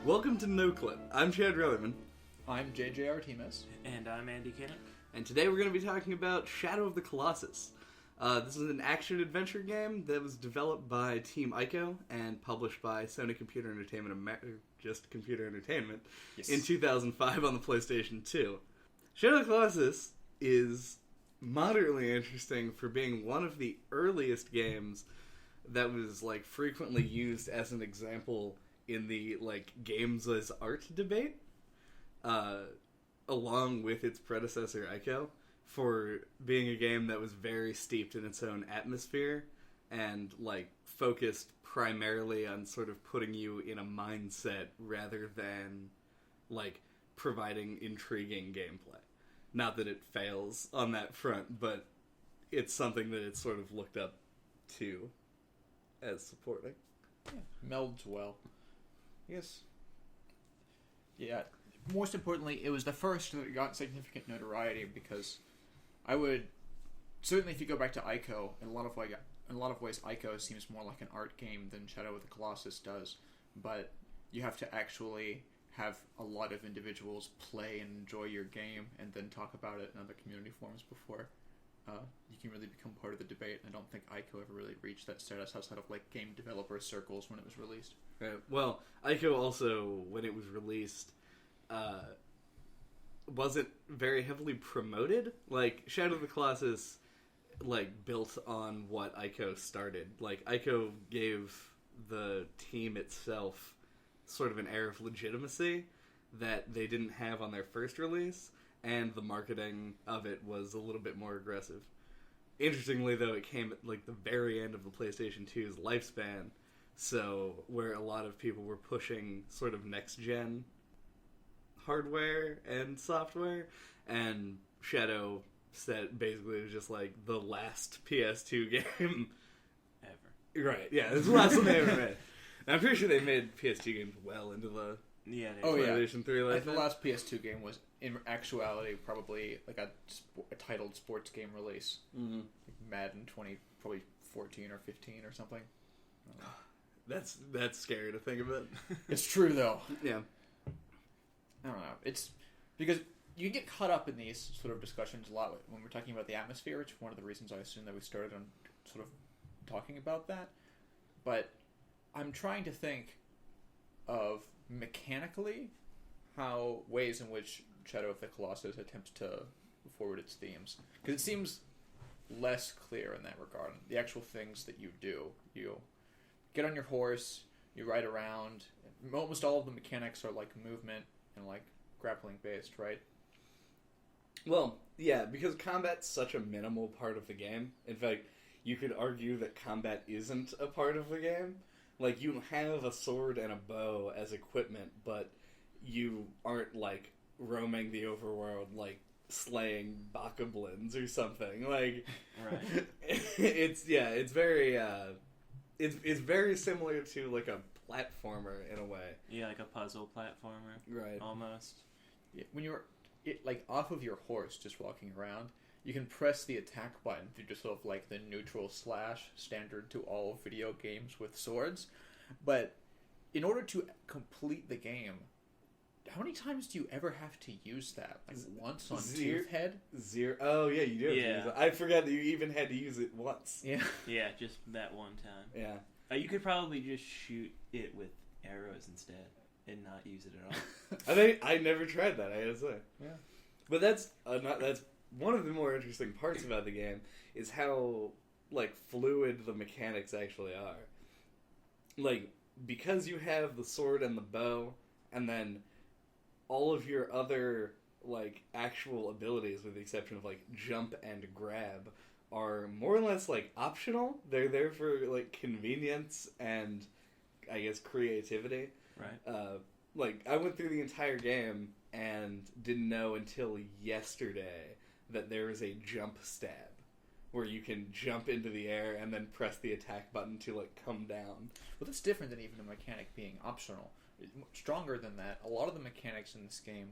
Welcome to No Clip. I'm Chad Rellerman. I'm JJ Artemis. And I'm Andy Kinnock. And today we're going to be talking about Shadow of the Colossus. This is an action-adventure game that was developed by Team Ico and published by Sony Computer Entertainment, just Computer Entertainment, in 2005 on the PlayStation 2. Shadow of the Colossus is moderately interesting for being one of the earliest games that was frequently used as an example in the games as art debate, along with its predecessor Ico, for being a game that was very steeped in its own atmosphere and focused primarily on sort of putting you in a mindset rather than providing intriguing gameplay. Not that it fails on that front, but it's something that it's sort of looked up to as supporting. Yeah, melds well. Yes. Yeah. Most importantly, it was the first that got significant notoriety because I would certainly, if you go back to Ico, in a lot of ways, Ico seems more like an art game than Shadow of the Colossus does. But you have to actually have a lot of individuals play and enjoy your game, and then talk about it in other community forums before you can really become part of the debate. I don't think Ico ever really reached that status outside of game developer circles when it was released. Right. Well, Ico also, when it was released, wasn't very heavily promoted. Shadow of the Colossus, built on what Ico started. Ico gave the team itself sort of an air of legitimacy that they didn't have on their first release, and the marketing of it was a little bit more aggressive. Interestingly, though, it came at the very end of the PlayStation 2's lifespan, so where a lot of people were pushing sort of next-gen hardware and software, and Shadow said basically it was just the last PS2 game ever. Right, yeah, it's the last one they ever made. And I'm pretty sure they made PS2 games well into the PlayStation 3 life. The last PS2 game was, in actuality, probably a titled sports game release. Mm-hmm. Madden 2014 or 15 or something. That's scary to think about. It's true, though. Yeah. I don't know. It's because you get caught up in these sort of discussions a lot when we're talking about the atmosphere, which is one of the reasons I assume that we started on sort of talking about that. But I'm trying to think of mechanically how ways in which Shadow of the Colossus attempts to forward its themes. Because it seems less clear in that regard. The actual things that you do. You get on your horse, you ride around. Almost all of the mechanics are movement and grappling based, right? Well, yeah, because combat's such a minimal part of the game. In fact, you could argue that combat isn't a part of the game. You have a sword and a bow as equipment, but you aren't roaming the overworld slaying bokoblins or something. Right. It's very it's very similar to a platformer in a way. Yeah, like a puzzle platformer. Right. Almost. Yeah, when you're off of your horse just walking around, you can press the attack button through just sort of the neutral slash standard to all video games with swords. But in order to complete the game, how many times do you ever have to use that? Once on Tooth Head? Zero. Oh, yeah, you do have to use it. I forgot that you even had to use it once. Yeah. Yeah, just that one time. Yeah. You could probably just shoot it with arrows instead and not use it at all. I never tried that, I gotta say. Yeah. But that's one of the more interesting parts about the game is how fluid the mechanics actually are. Because you have the sword and the bow, and then all of your other actual abilities, with the exception of jump and grab, are more or less optional. They're there for convenience and I guess creativity. Right. I went through the entire game and didn't know until yesterday that there is a jump stab where you can jump into the air and then press the attack button to come down. Well, that's different than even a mechanic being optional. Stronger than that, a lot of the mechanics in this game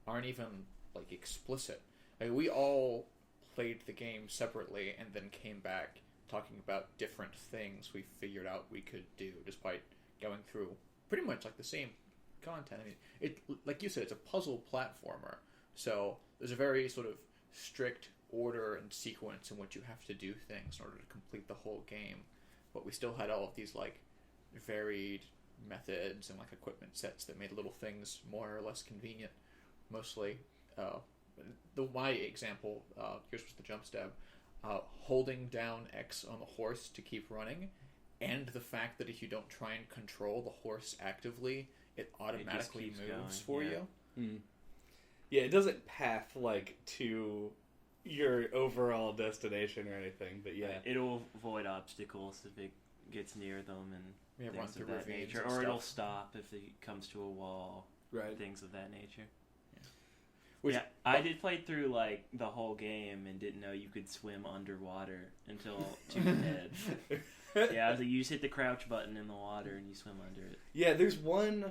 aren't even explicit. We all played the game separately and then came back talking about different things we figured out we could do, despite going through pretty much the same content. I mean, it like you said, it's a puzzle platformer. So there's a very sort of strict order and sequence in which you have to do things in order to complete the whole game. But we still had all of these like varied methods and like equipment sets that made little things more or less convenient. Mostly, my example, yours was the jump stab, holding down X on the horse to keep running, and the fact that if you don't try and control the horse actively, it automatically moves for you. Mm. Yeah, it doesn't path like to your overall destination or anything, but yeah, it'll avoid obstacles if it gets near them and run things through of that ravines nature, and or it'll stuff. stop if it comes to a wall, right. things of that nature. Which, I did play through like the whole game and didn't know you could swim underwater until to your head. Yeah, I was like, you just hit the crouch button in the water and you swim under it. Yeah, there's one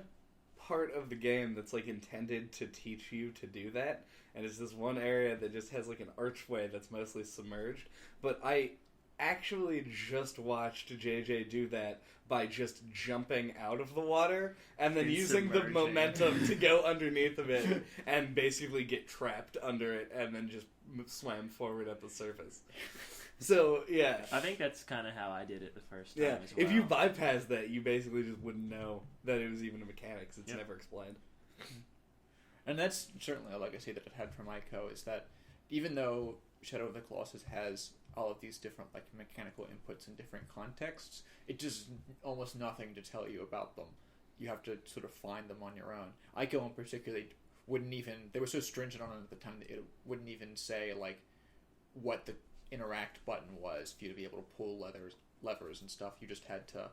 part of the game that's like intended to teach you to do that, and it's this one area that just has like an archway that's mostly submerged. But I actually just watched JJ do that by just jumping out of the water and then And using the submerging. momentum to go underneath of it and basically get trapped under it and then just swam forward at the surface. So, yeah. I think that's kind of how I did it the first time Yeah, as well. if you bypass that, you basically just wouldn't know that it was even a mechanics. It's never explained. And that's certainly a legacy that it had from Ico, is that even though Shadow of the Colossus has all of these different like mechanical inputs in different contexts, it does almost nothing to tell you about them. You have to sort of find them on your own. Ico in particular wouldn't even, they were so stringent on it at the time that it wouldn't even say like what the interact button was for you to be able to pull levers and stuff. You just had to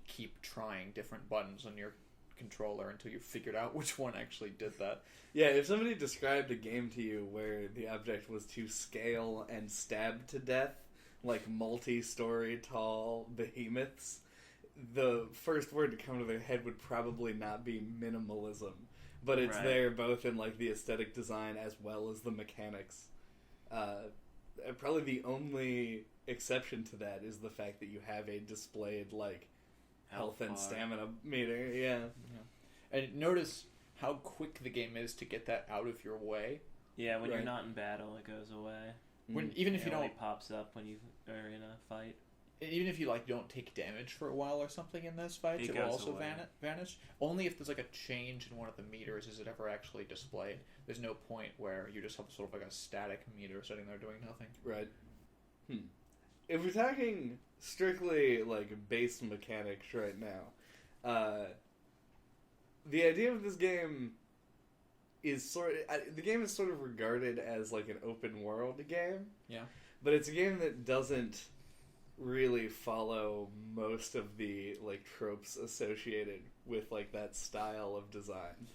keep trying different buttons on your controller until you figured out which one actually did that. Yeah, if somebody described a game to you where the object was to scale and stab to death, like multi-story tall behemoths, the first word to come to their head would probably not be minimalism. But it's Right. there both in like the aesthetic design as well as the mechanics. Probably the only exception to that is the fact that you have a displayed like health and bar. stamina meter. Yeah. And notice how quick the game is to get that out of your way. Yeah, when you're Right. not in battle, it goes away. When even if It you only don't, pops up when you are in a fight. even if you like don't take damage for a while or something in those fights, It it will goes also away. vanish. Only if there's like a change in one of the meters is it ever actually displayed. There's no point where you just have sort of like a static meter sitting there doing nothing. Right. If we're talking strictly like base mechanics right now, the idea of this game is the game is sort of regarded as like an open world game. Yeah. But it's a game that doesn't really follow most of the like tropes associated with like that style of design.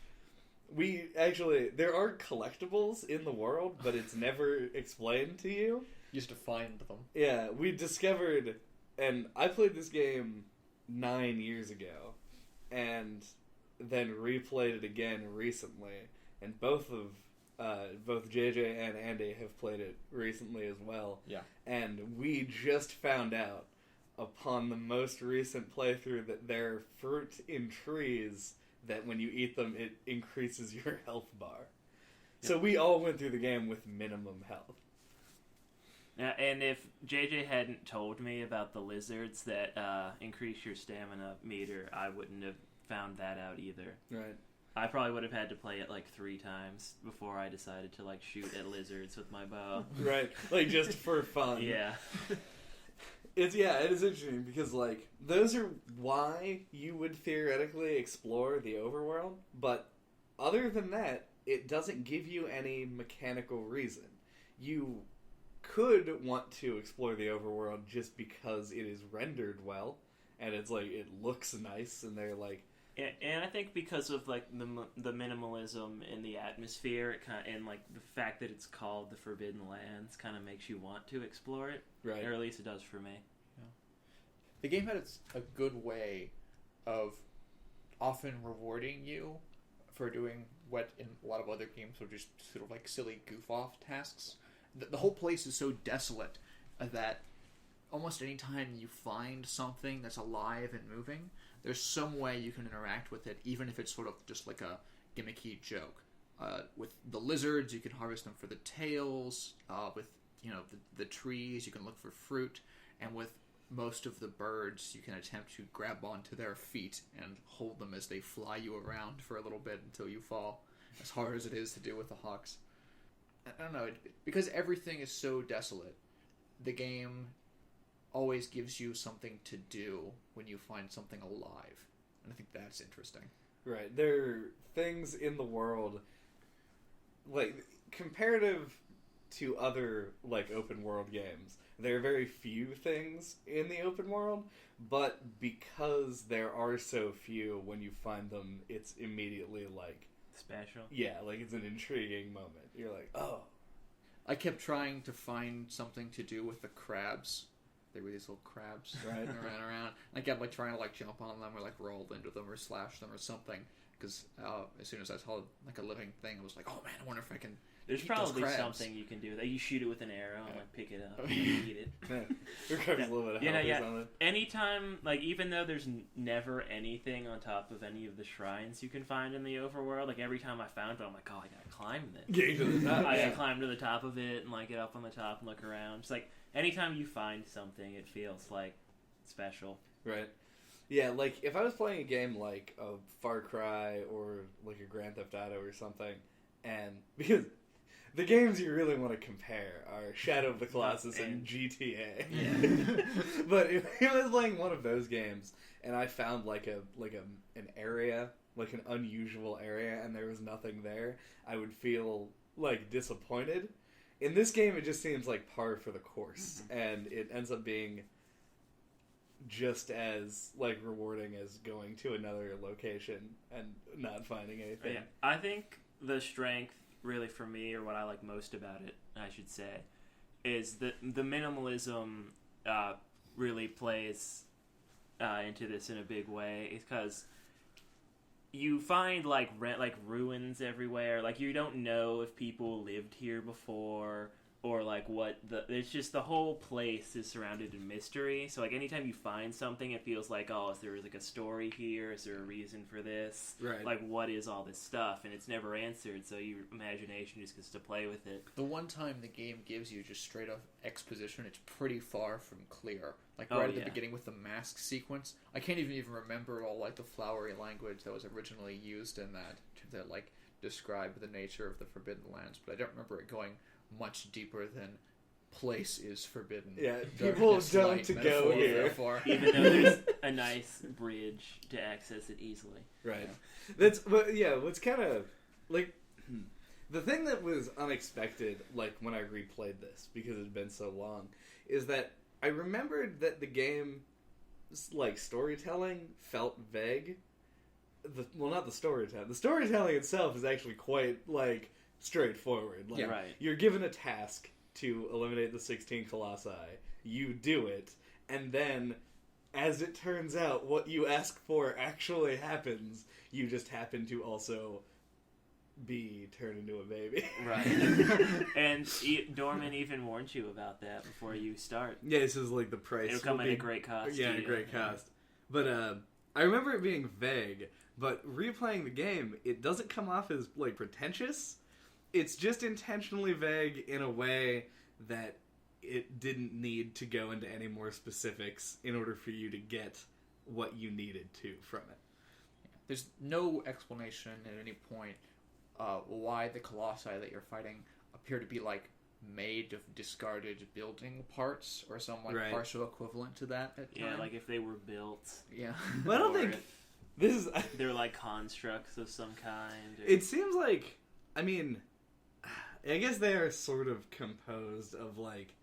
There are collectibles in the world, but it's never explained to you. You just have to find them. Yeah, we discovered, and I played this game 9 years ago, and then replayed it again recently, and both JJ and Andy have played it recently as well. Yeah. And we just found out upon the most recent playthrough that there are fruit in trees that when you eat them, it increases your health bar. So we all went through the game with minimum health. And if JJ hadn't told me about the lizards that increase your stamina meter, I wouldn't have found that out either. Right. I probably would have had to play it like 3 times before I decided to like shoot at lizards with my bow. Right. Like just for fun. Yeah. It is interesting because like those are why you would theoretically explore the overworld, but other than that, it doesn't give you any mechanical reason. You could want to explore the overworld just because it is rendered well, and it's like it looks nice, and they're like. And I think because of like the minimalism in the atmosphere, it and like the fact that it's called the Forbidden Lands, kind of makes you want to explore it. Right. Or at least it does for me. Yeah. The game had a good way of often rewarding you for doing what in a lot of other games are just sort of like silly goof-off tasks. The whole place is so desolate that almost any time you find something that's alive and moving, there's some way you can interact with it, even if it's sort of just like a gimmicky joke. With the lizards, you can harvest them for the tails. With the trees, you can look for fruit, and with most of the birds, you can attempt to grab onto their feet and hold them as they fly you around for a little bit until you fall. As hard as it is to do with the hawks. I don't know, because everything is so desolate, the game always gives you something to do when you find something alive. And I think that's interesting. Right. There are things in the world, like, comparative to other, like, open world games, there are very few things in the open world, but because there are so few, when you find them, it's immediately, like... special. Yeah, like, it's an intriguing moment. You're like, oh. I kept trying to find something to do with the crabs. They were these little crabs right. and ran around. I kept like trying to like jump on them or like roll into them or slash them or something. Because as soon as I saw like a living thing, I was like, oh man, I wonder if I can. There's probably something you can do. You shoot it with an arrow and like pick it up and eat it. Your crab's a little bit of health on it. Anytime, like even though there's never anything on top of any of the shrines you can find in the overworld, like every time I found it, I'm like, oh, I gotta climb this. Get to the top. I gotta climb to the top of it and like get up on the top and look around. It's like anytime you find something, it feels like special. Right. Yeah, like if I was playing a game like a Far Cry or like a Grand Theft Auto or something, and because the games you really want to compare are Shadow of the Colossus and GTA. Yeah. But if I was playing one of those games and I found like an area, like an unusual area, and there was nothing there, I would feel like disappointed. In this game, it just seems like par for the course, and it ends up being just as like rewarding as going to another location and not finding anything. Yeah, I think the strength really for me, or what I like most about it, I should say, is that the minimalism really plays into this in a big way. It's because you find like ruins everywhere. Like you don't know if people lived here before or like what it's just the whole place is surrounded in mystery. So like anytime you find something, it feels like, oh, is there like a story here? Is there a reason for this? Right. Like what is all this stuff? And it's never answered, so your imagination just gets to play with it. The one time the game gives you just straight up exposition, it's pretty far from clear. Like right at the beginning with the mask sequence, I can't even remember all like the flowery language that was originally used in that to like describe the nature of the Forbidden Lands, but I don't remember it going much deeper than place is forbidden. Yeah, people don't go here. Even though there's a nice bridge to access it easily. Right. That's what's kind of like the thing that was unexpected, like when I replayed this because it had been so long, is that I remembered that the game, like storytelling, felt vague. Not the storytelling. The storytelling itself is actually quite like straightforward. Like, you're given a task to eliminate the 16 colossi. You do it, and then, as it turns out, what you ask for actually happens. You just happen to also be turned into a baby. Right. And Dorman even warned you about that before you start. Yeah, this is like the price. It'll come at a great cost. Yeah, a great cost. But I remember it being vague, but replaying the game, it doesn't come off as like pretentious. It's just intentionally vague in a way that it didn't need to go into any more specifics in order for you to get what you needed to from it. There's no explanation at any point why the colossi that you're fighting appear to be like made of discarded building parts or some like partial equivalent to that. Yeah, like if they were built. Yeah. But I don't think this is. They're like constructs of some kind. It seems like, I mean, I guess they are sort of composed of like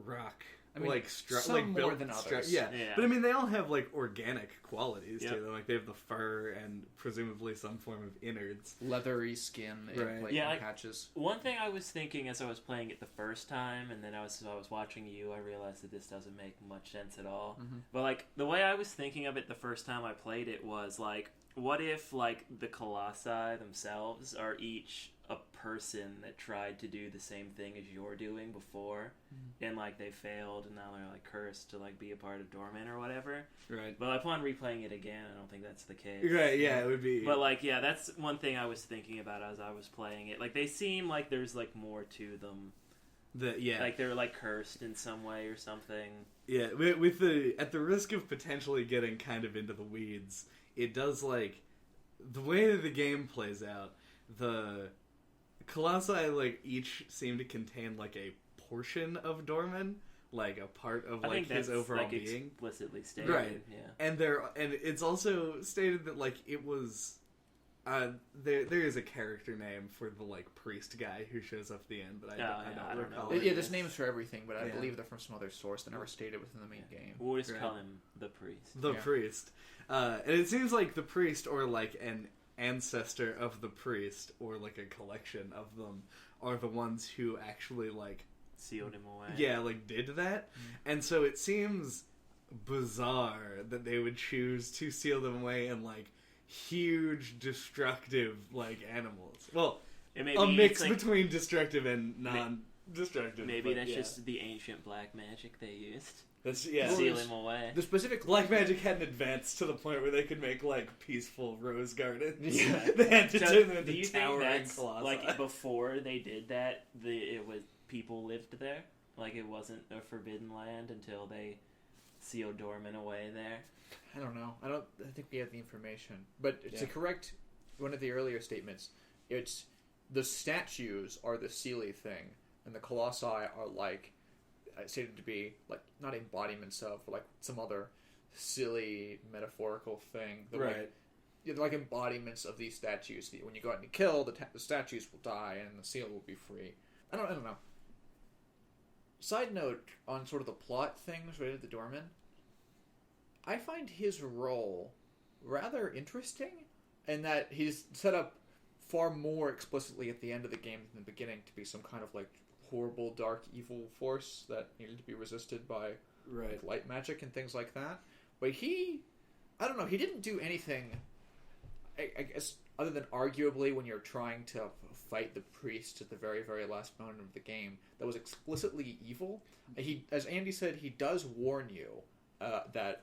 rock. I mean, like some more than others. Yeah, but I mean, they all have like organic qualities to them. Like they have the fur and presumably some form of innards, leathery skin, like patches. One thing I was thinking as I was playing it the first time, and then I was watching you, I realized that this doesn't make much sense at all. Mm-hmm. But like the way I was thinking of it the first time I played it was like, what if like the colossi themselves are each a person that tried to do the same thing as you're doing before, and like they failed, and now they're like cursed to like be a part of Dormant or whatever. Right. But upon replaying it again, I don't think that's the case. Right. Yeah, it would be. But like, yeah, that's one thing I was thinking about as I was playing it. Like, they seem like there's like more to them. Like they're like cursed in some way or something. Yeah, with the at the risk of potentially getting kind of into the weeds, it does like the way that the game plays out. The Colossi like each seem to contain like a portion of Dorman, like a part of I like think his that's, overall like, being. Explicitly stated, Right. Yeah. And it's also stated that like it was. There is a character name for the like priest guy who shows up at the end, but I don't recall. Yeah, there's names for everything, but I Yeah. believe they're from some other source that never stated within the main game. We'll just call him the priest. The priest. And it seems like the priest, or like an ancestor of the priest, or like a collection of them, are the ones who actually like sealed him away. Yeah, like did that. And so it seems bizarre that they would choose to seal them away in like huge destructive like animals. Well, a mix like, between destructive and non-destructive. Maybe that's just the ancient black magic they used. That's seal him away. The specific black magic hadn't advanced to the point where they could make like peaceful rose gardens. Yeah. They had to turn them into do you towering think that's colossi. like before they did that? It was people lived there. Like it wasn't a forbidden land until they sealed Dorman away there. I don't know. I think we have the information, but to correct one of the earlier statements, it's the statues are the Sealy thing, and the Colossi are like stated to be like not embodiments of, but like some other silly metaphorical thing. Right. Like embodiments of these statues. When you go out and kill, the statues will die, and the seal will be free. I don't know. Side note on sort of the plot things related to Dorman. I find his role rather interesting, in that he's set up far more explicitly at the end of the game than the beginning to be some kind of like horrible, dark, evil force that needed to be resisted by like, light magic and things like that. But I don't know, he didn't do anything, I guess, other than arguably when you're trying to fight the priest at the very, very last moment of the game, that was explicitly evil. He, as Andy said, he does warn you that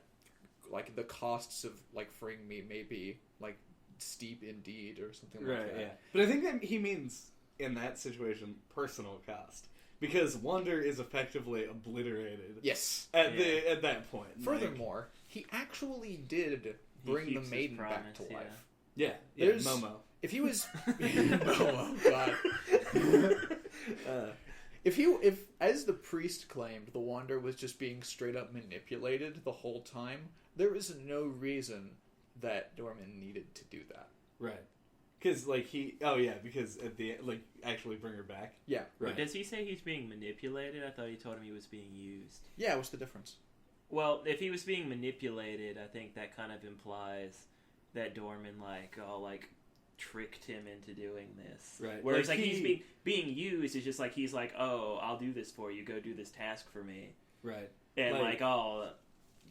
like the costs of like freeing me may be like steep indeed or something like that. Yeah. But I think that he means in that situation personal cost, because Wander is effectively obliterated. Yes. At that point. Furthermore, he actually did bring the maiden back to life. Yeah. Momo. If he was Momo, God. If as the priest claimed, the Wander was just being straight up manipulated the whole time, there is no reason that Dorman needed to do that. Right. Because, because at the end, actually bring her back. Yeah. Right. But does he say he's being manipulated? I thought he told him he was being used. Yeah, what's the difference? Well, if he was being manipulated, I think that kind of implies that Dorman, tricked him into doing this. Right. Whereas, he's being used is just he's like, oh, I'll do this for you. Go do this task for me. Right. And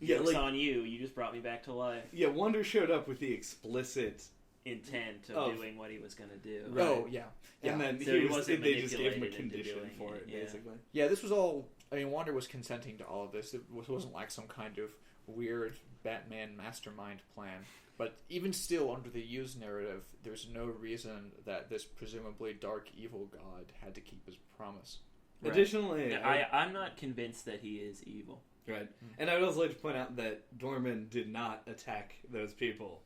joke's on you. You just brought me back to life. Yeah, Wander showed up with the explicit intent of doing what he was going to do. Right. Oh, yeah. And then so they just gave him a condition for it, basically. Yeah, this was all... I mean, Wander was consenting to all of this. It wasn't like some kind of weird Batman mastermind plan. But even still, under the used narrative, there's no reason that this presumably dark evil god had to keep his promise. Right. Additionally... I'm not convinced that he is evil. Right. And I would also like to point out that Dorman did not attack those people.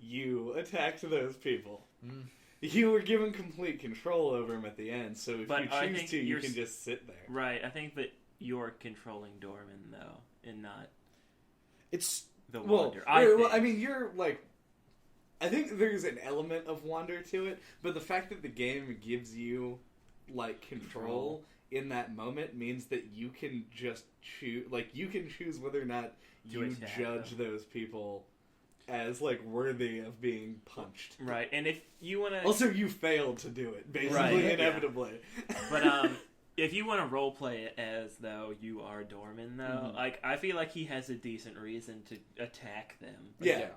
You attacked those people. Mm. You were given complete control over him at the end, so if you choose to, you can just sit there. Right, I think that you're controlling Dorman, though, and not it's the Wander. I mean, you're, I think there's an element of Wander to it, but the fact that the game gives you, control in that moment means that you can just choose, you can choose whether or not you judge those people as worthy of being punched. Right, and if you want to... Also, you failed to do it, basically, inevitably. Yeah. But if you want to roleplay it as though you are Dorman, though, like I feel like he has a decent reason to attack them. Yeah.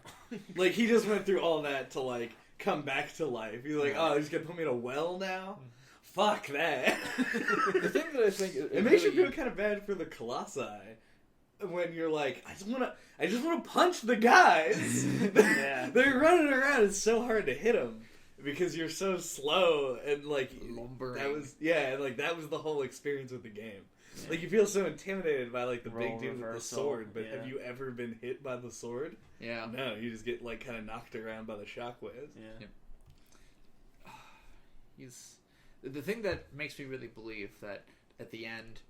Like he just went through all that to like come back to life. He's like, oh, he's gonna put me in a well now. Fuck that. The thing that I think it makes you feel kind of bad for the Colossi when you're like, I just want to punch the guys. They're running around. It's so hard to hit them because you're so slow and like lumbering. That was the whole experience with the game. Yeah. Like you feel so intimidated by like the big dude with the sword, but have you ever been hit by the sword? Yeah. No, you just get like kind of knocked around by the shockwaves. Yeah. He's the thing that makes me really believe that at the end,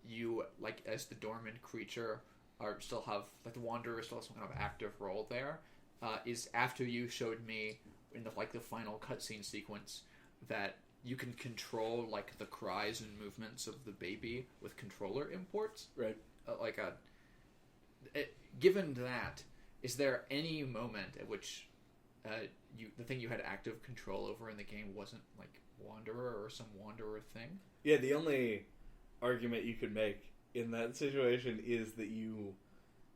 you like as the dormant creature still have like the wanderer still has some kind of active role there. Is after you showed me in the final cutscene sequence that you can control like the cries and movements of the baby with controller imports. Right. Given that, is there any moment at which the thing you had active control over in the game wasn't like wanderer or some wanderer thing? Yeah, the only argument you could make in that situation is that you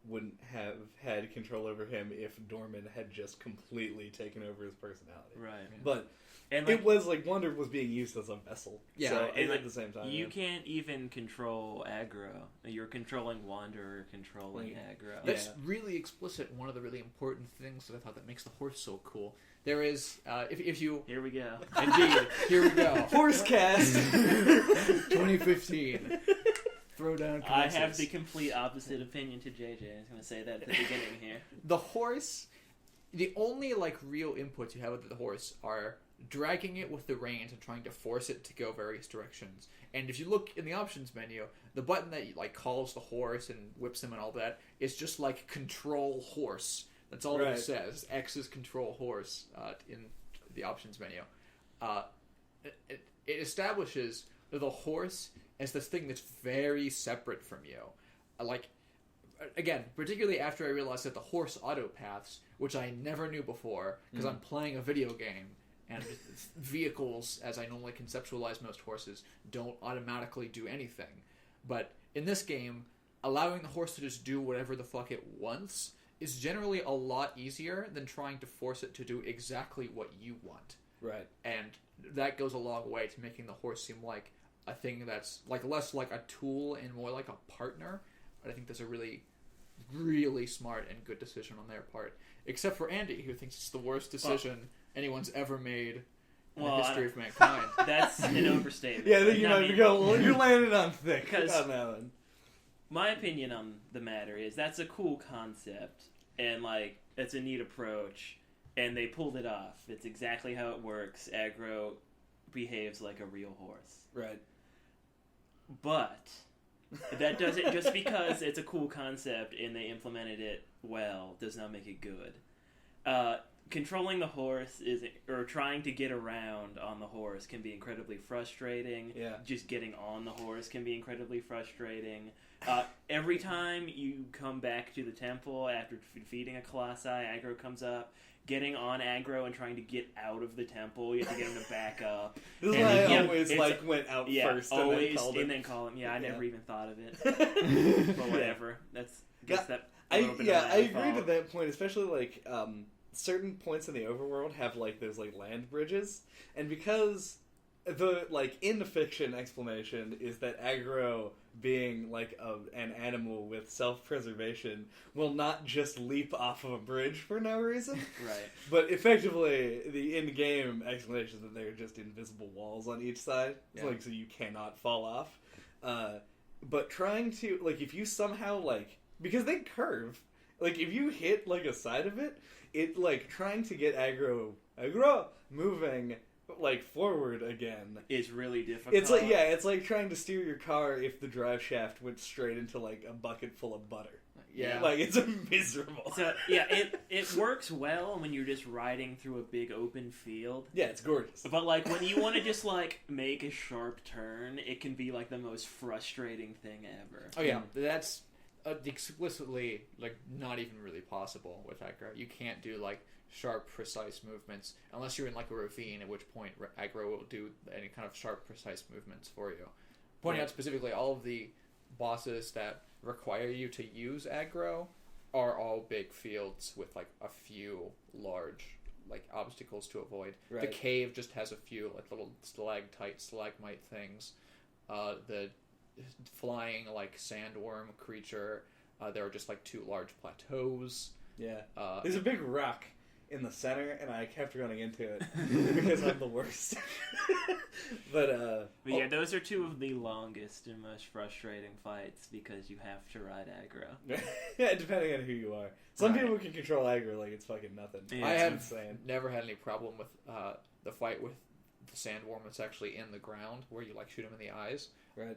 wouldn't have had control over him if Dorman had just completely taken over his personality. Right. Yeah. But and it was like Wander was being used as a vessel. Yeah. So, and at the same time. You can't even control aggro. You're controlling Wanderer, controlling aggro. That's really explicit. One of the really important things that I thought that makes the horse so cool. There is, if you... Here we go. Indeed. Here we go. Horsecast 2015. Throw down Colossus. I have the complete opposite opinion to JJ. I was going to say that at the beginning here. The horse, the only like real inputs you have with the horse are dragging it with the reins and trying to force it to go various directions. And if you look in the options menu, the button that like calls the horse and whips him and all that is just like control horse. That's all it says. X is control horse in the options menu. It establishes the horse as this thing that's very separate from you. Again, particularly after I realized that the horse autopaths, which I never knew before, because I'm playing a video game, and vehicles, as I normally conceptualize most horses, don't automatically do anything. But in this game, allowing the horse to just do whatever the fuck it wants is generally a lot easier than trying to force it to do exactly what you want. Right. And that goes a long way to making the horse seem like a thing that's like less like a tool and more like a partner. But I think that's a really, really smart and good decision on their part. Except for Andy, who thinks it's the worst decision anyone's ever made in the history of mankind. That's an overstatement. Yeah, I think you might be going, well, you're landing on thick on that one. My opinion on the matter is that's a cool concept, and like it's a neat approach, and they pulled it off. It's exactly how it works. Aggro behaves like a real horse. Right. But that doesn't, just because it's a cool concept and they implemented it well, does not make it good. Controlling the horse or trying to get around on the horse can be incredibly frustrating. Yeah. Just getting on the horse can be incredibly frustrating. Every time you come back to the temple after defeating a Colossi, aggro comes up. Getting on aggro and trying to get out of the temple, you have to get him to back up. This is why I always went out first always, and then called him. Yeah, I never even thought of it. But whatever. I agree to that point, especially like certain points in the overworld have like those like land bridges, and because the like in the fiction explanation is that aggro, being like an animal with self-preservation, will not just leap off of a bridge for no reason. Right. But effectively, the in-game explanation is that they're just invisible walls on each side, like so you cannot fall off. But trying to like if you somehow like because they curve, like if you hit like a side of it, it like trying to get aggro moving like forward again is really difficult. It's like trying to steer your car if the drive shaft went straight into like a bucket full of butter. Yeah, like it's miserable. So yeah, it works well when you're just riding through a big open field. Yeah, it's gorgeous. But like when you want to just like make a sharp turn, it can be like the most frustrating thing ever. Oh yeah, that's explicitly like not even really possible with aggro. You can't do like sharp, precise movements unless you're in like a ravine, at which point aggro will do any kind of sharp, precise movements for you. Pointing out specifically, all of the bosses that require you to use aggro are all big fields with like a few large like obstacles to avoid. Right. The cave just has a few like little stalagmite things. The flying like sandworm creature. There are just like 2 large plateaus. Yeah. There's a big rock in the center, and I kept running into it because I'm the worst. But yeah, those are 2 of the longest and most frustrating fights because you have to ride aggro. Yeah, depending on who you are. Some people can control aggro like it's fucking nothing. Yeah, I have never had any problem with the fight with the sandworm that's actually in the ground, where you like shoot him in the eyes. Right.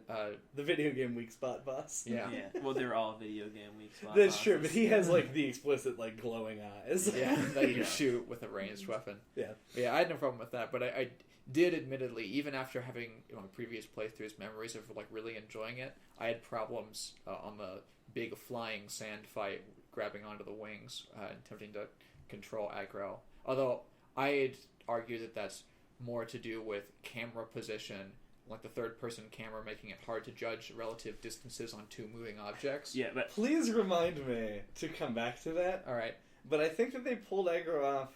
The video game weak spot boss. Yeah. Well, they're all video game weak spot That's bosses. true, but he has like the explicit like glowing eyes. Yeah, that you shoot with a ranged weapon. Yeah. Yeah, I had no problem with that, but I did admittedly, even after having previous playthroughs, memories of like really enjoying it, I had problems on the big flying sand fight, grabbing onto the wings, attempting to control aggro. Although I had argued that that's more to do with camera position, like the third-person camera making it hard to judge relative distances on 2 moving objects. Yeah, but please remind me to come back to that. All right. But I think that they pulled aggro off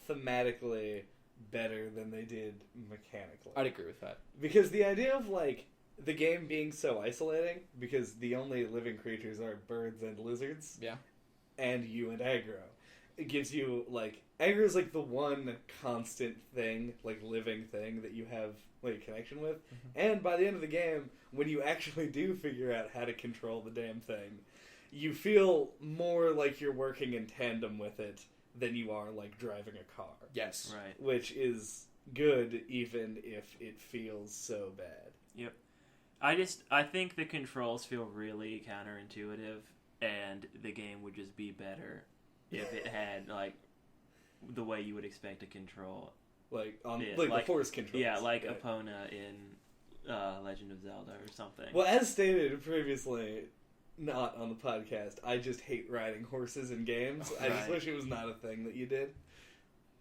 thematically better than they did mechanically. I'd agree with that. Because the idea of like the game being so isolating, because the only living creatures are birds and lizards. Yeah. And you and aggro. It gives you like aggro is like the one constant thing, like living thing that you have like a connection with. Mm-hmm. And by the end of the game, when you actually do figure out how to control the damn thing, you feel more like you're working in tandem with it than you are like driving a car. Yes. Right. Which is good even if it feels so bad. Yep. I think the controls feel really counterintuitive, and the game would just be better if it had like the way you would expect to control, like the horse controls. Yeah, like right. Epona in Legend of Zelda or something. Well, as stated previously, not on the podcast, I just hate riding horses in games. I just wish it was not a thing that you did.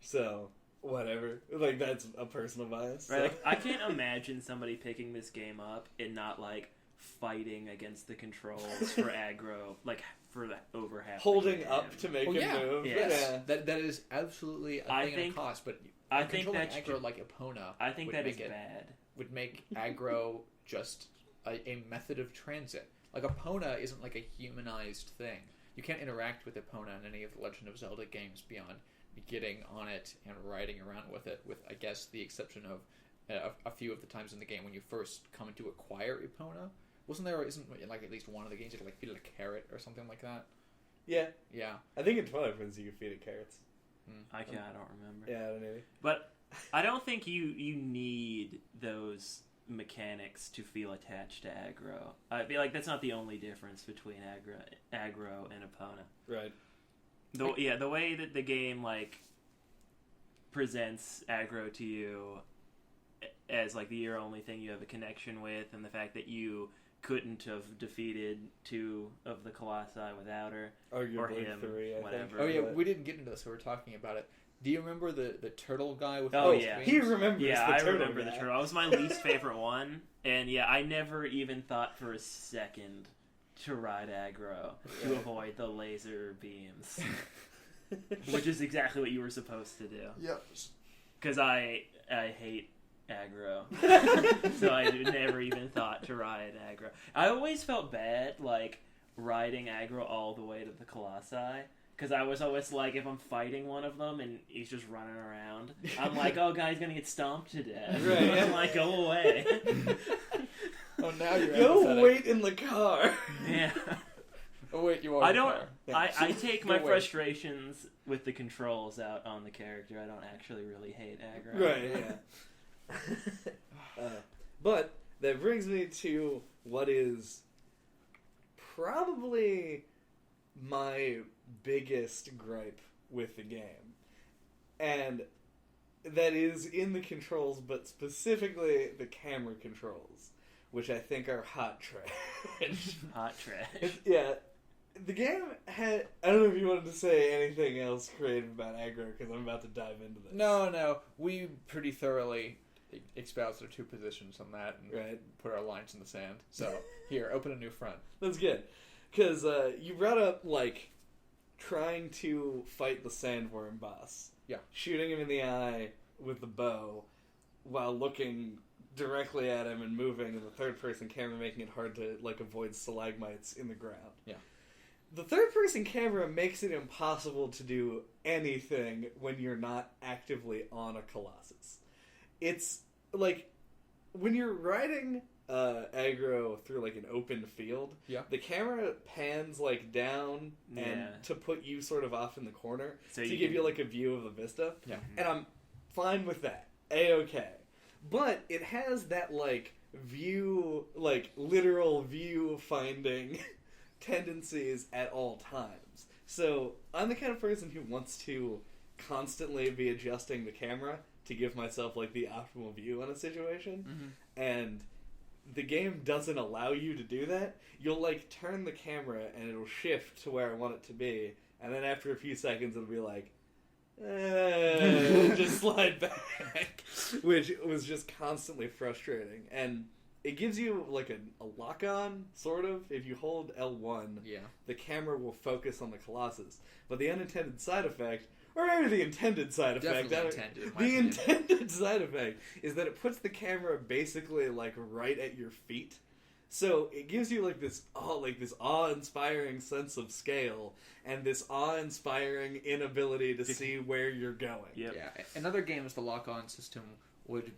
So whatever, like that's a personal bias. Right, So. like, I can't imagine somebody picking this game up and not like fighting against the controls for aggro, like for over half. Holding up to make it move. Yes. Yeah, that is absolutely a thing and a cost. But I think that's aggro like Epona. I think that is bad. Would make aggro just a method of transit. Like Epona isn't like a humanized thing. You can't interact with Epona in any of the Legend of Zelda games beyond getting on it and riding around with it, with I guess the exception of a few of the times in the game when you first come to acquire Epona. Isn't like at least one of the games you can like feed it a carrot or something like that? Yeah. Yeah. I think in Twilight Princess you can feed it carrots. I don't remember. Yeah, I don't know. But I don't think you need those mechanics to feel attached to aggro. I feel like that's not the only difference between aggro and Epona. Right. The way that the game like presents aggro to you as like the your only thing you have a connection with, and the fact that you couldn't have defeated 2 of the Colossi without her, arguably or him, 3, whatever. Oh yeah, we didn't get into this, so we're talking about it. Do you remember the turtle guy with yeah. He remembers I the turtle remember guy. the turtle. It was my least favorite one, and yeah, I never even thought for a second to ride aggro to avoid the laser beams, which is exactly what you were supposed to do. Yep. Because I hate aggro, so I never even thought to ride aggro. I always felt bad like riding aggro all the way to the Colossi. Because I was always like, if I'm fighting one of them and he's just running around, I'm like, oh, guy's gonna get stomped to death. Right. I'm like, go away. Oh, now you're Go wait in the car. Yeah. Oh wait, you are. I don't. I take my frustrations with the controls out on the character. I don't actually really hate aggro. Right. Yeah. But that brings me to what is probably my biggest gripe with the game, and that is in the controls, but specifically the camera controls, which I think are hot trash. Hot trash. Yeah, The game had... I don't know if you wanted to say anything else creative about aggro, because I'm about to dive into this. No. We pretty thoroughly espoused our two positions on that and put our lines in the sand. So, here, open a new front. That's good. Because you brought up, like, trying to fight the sandworm boss. Yeah. Shooting him in the eye with the bow while looking directly at him and moving in the third-person camera, making it hard to, like, avoid stalagmites in the ground. Yeah. The third-person camera makes it impossible to do anything when you're not actively on a Colossus. It's, like, when you're riding aggro through, like, an open field, the camera pans, like, down and to put you sort of off in the corner to give you, like, a view of the vista. Yeah. And I'm fine with that. A-okay. But it has that, like, view, like, literal view-finding tendencies at all times. So I'm the kind of person who wants to constantly be adjusting the camera to give myself, like, the optimal view on a situation. And the game doesn't allow you to do that. You'll, like, turn the camera and it'll shift to where I want it to be, and then after a few seconds it'll be like, just slide back, which was just constantly frustrating. And it gives you, like, a lock-on, sort of. If you hold L1, the camera will focus on the Colossus. But the unintended side effect, or maybe the intended side effect, the intended side effect is that it puts the camera basically, like, right at your feet. So it gives you, like, this awe-inspiring sense of scale and this awe-inspiring inability to see where you're going. Yeah. In other games, the lock-on system would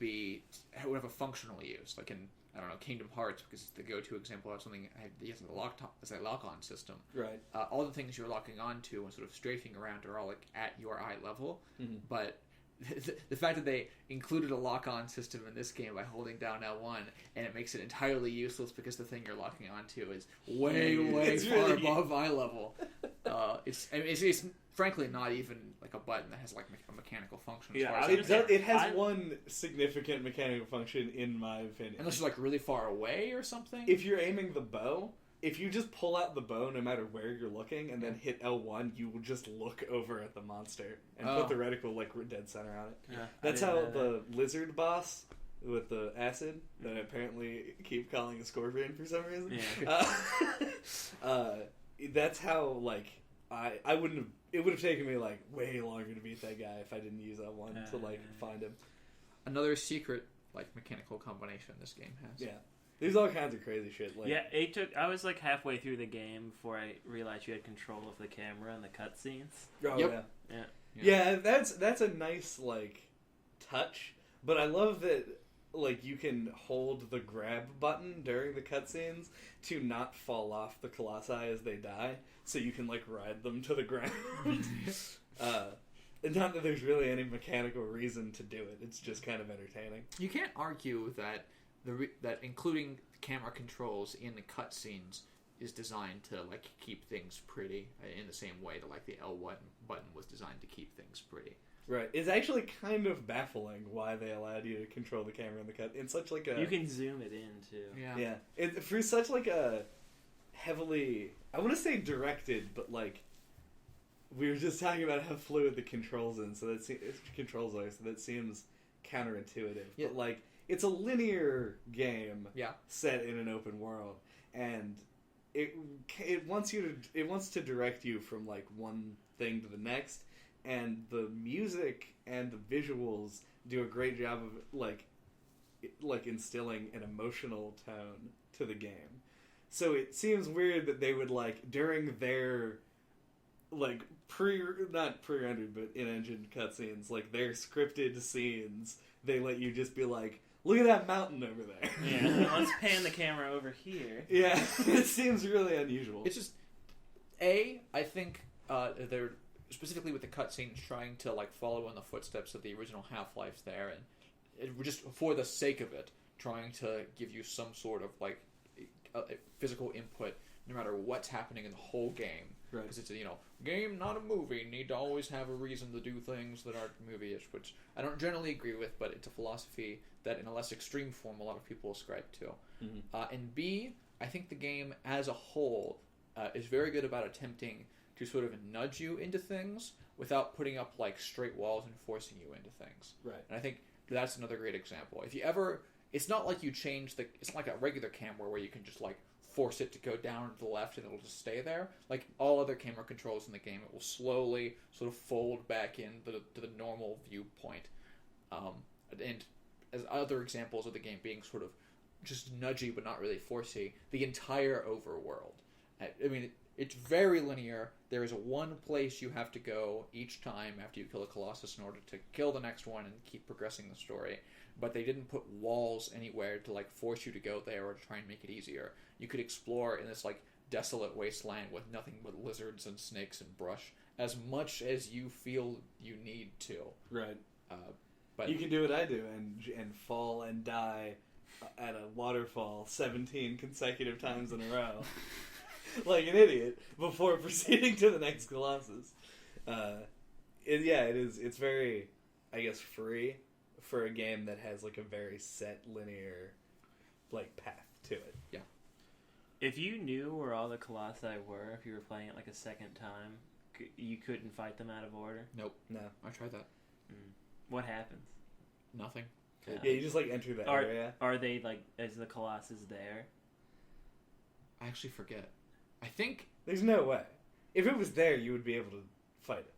have a functional use, like in, I don't know, Kingdom Hearts, because it's the go-to example of something that has a lock-on system. Right. All the things you're locking onto and sort of strafing around are all, like, at your eye level, but the fact that they included a lock-on system in this game by holding down L1, and it makes it entirely useless because the thing you're locking onto is way far above eye level. It's frankly not even like a button that has, like, a mechanical function. It has one significant mechanical function, in my opinion. Unless you're, like, really far away or something. If you're aiming the bow, if you just pull out the bow no matter where you're looking and then hit L1, you will just look over at the monster and put the reticle, like, dead center on it. Yeah, that's how the lizard boss with the acid that I apparently keep calling a scorpion for some reason. That's how, like, I wouldn't have. It would have taken me, like, way longer to beat that guy if I didn't use L1 to, like, find him. Another secret, like, mechanical combination this game has. Yeah. There's all kinds of crazy shit. Like, I was, like, halfway through the game before I realized you had control of the camera and the cutscenes. Oh, yeah, that's a nice, like, touch. But I love that, like, you can hold the grab button during the cutscenes to not fall off the Colossi as they die, so you can, like, ride them to the ground. And not that there's really any mechanical reason to do it. It's just kind of entertaining. You can't argue that that including camera controls in the cutscenes is designed to, like, keep things pretty in the same way that, like, the L1 button was designed to keep things pretty. Right. It's actually kind of baffling why they allowed you to control the camera in the cut. It's such, like, a... You can zoom it in, too. Yeah. For such, like, a heavily... I want to say directed, but, like... We were just talking about how fluid the controls are, so that seems counterintuitive. Yeah. But, like, it's a linear game set in an open world, and it wants to direct you from, like, one thing to the next, and the music and the visuals do a great job of, like instilling an emotional tone to the game. So it seems weird that they would, like, during their, like, not pre-rendered, but in-engine cutscenes, like, their scripted scenes, they let you just be like, look at that mountain over there. Yeah, let's pan the camera over here. Yeah, it seems really unusual. It's just, I think they're, specifically with the cutscenes, trying to, like, follow in the footsteps of the original Half-Life there, and just for the sake of it, trying to give you some sort of, like, physical input, no matter what's happening in the whole game. Right. Because it's a, game, not a movie, need to always have a reason to do things that aren't movie-ish, which I don't generally agree with, but it's a philosophy that, in a less extreme form, a lot of people ascribe to. Mm-hmm. And B, I think the game, as a whole, is very good about attempting to sort of nudge you into things without putting up like straight walls and forcing you into things. Right. And I think that's another great example. If you ever, it's not like you change it's not like a regular camera where you can just like force it to go down to the left and it'll just stay there. Like all other camera controls in the game, it will slowly sort of fold back in to the normal viewpoint. And as other examples of the game being sort of just nudgy but not really forcey, the entire overworld. I mean, it's very linear. There is one place you have to go each time after you kill a Colossus in order to kill the next one and keep progressing the story. But they didn't put walls anywhere to like force you to go there or to try and make it easier. You could explore in this like desolate wasteland with nothing but lizards and snakes and brush as much as you feel you need to. Right. But you can do what I do and fall and die at a waterfall 17 consecutive times in a row. Like an idiot before proceeding to the next Colossus. It is. It's very, I guess, free for a game that has like a very set linear, like path to it. Yeah. If you knew where all the Colossi were, if you were playing it like a second time, you couldn't fight them out of order. Nope. No. I tried that. What happens? Nothing. Yeah, you just like enter the area. Are they like? Is the Colossus there? I actually forget. I think There's no way. If it was there, you would be able to fight it.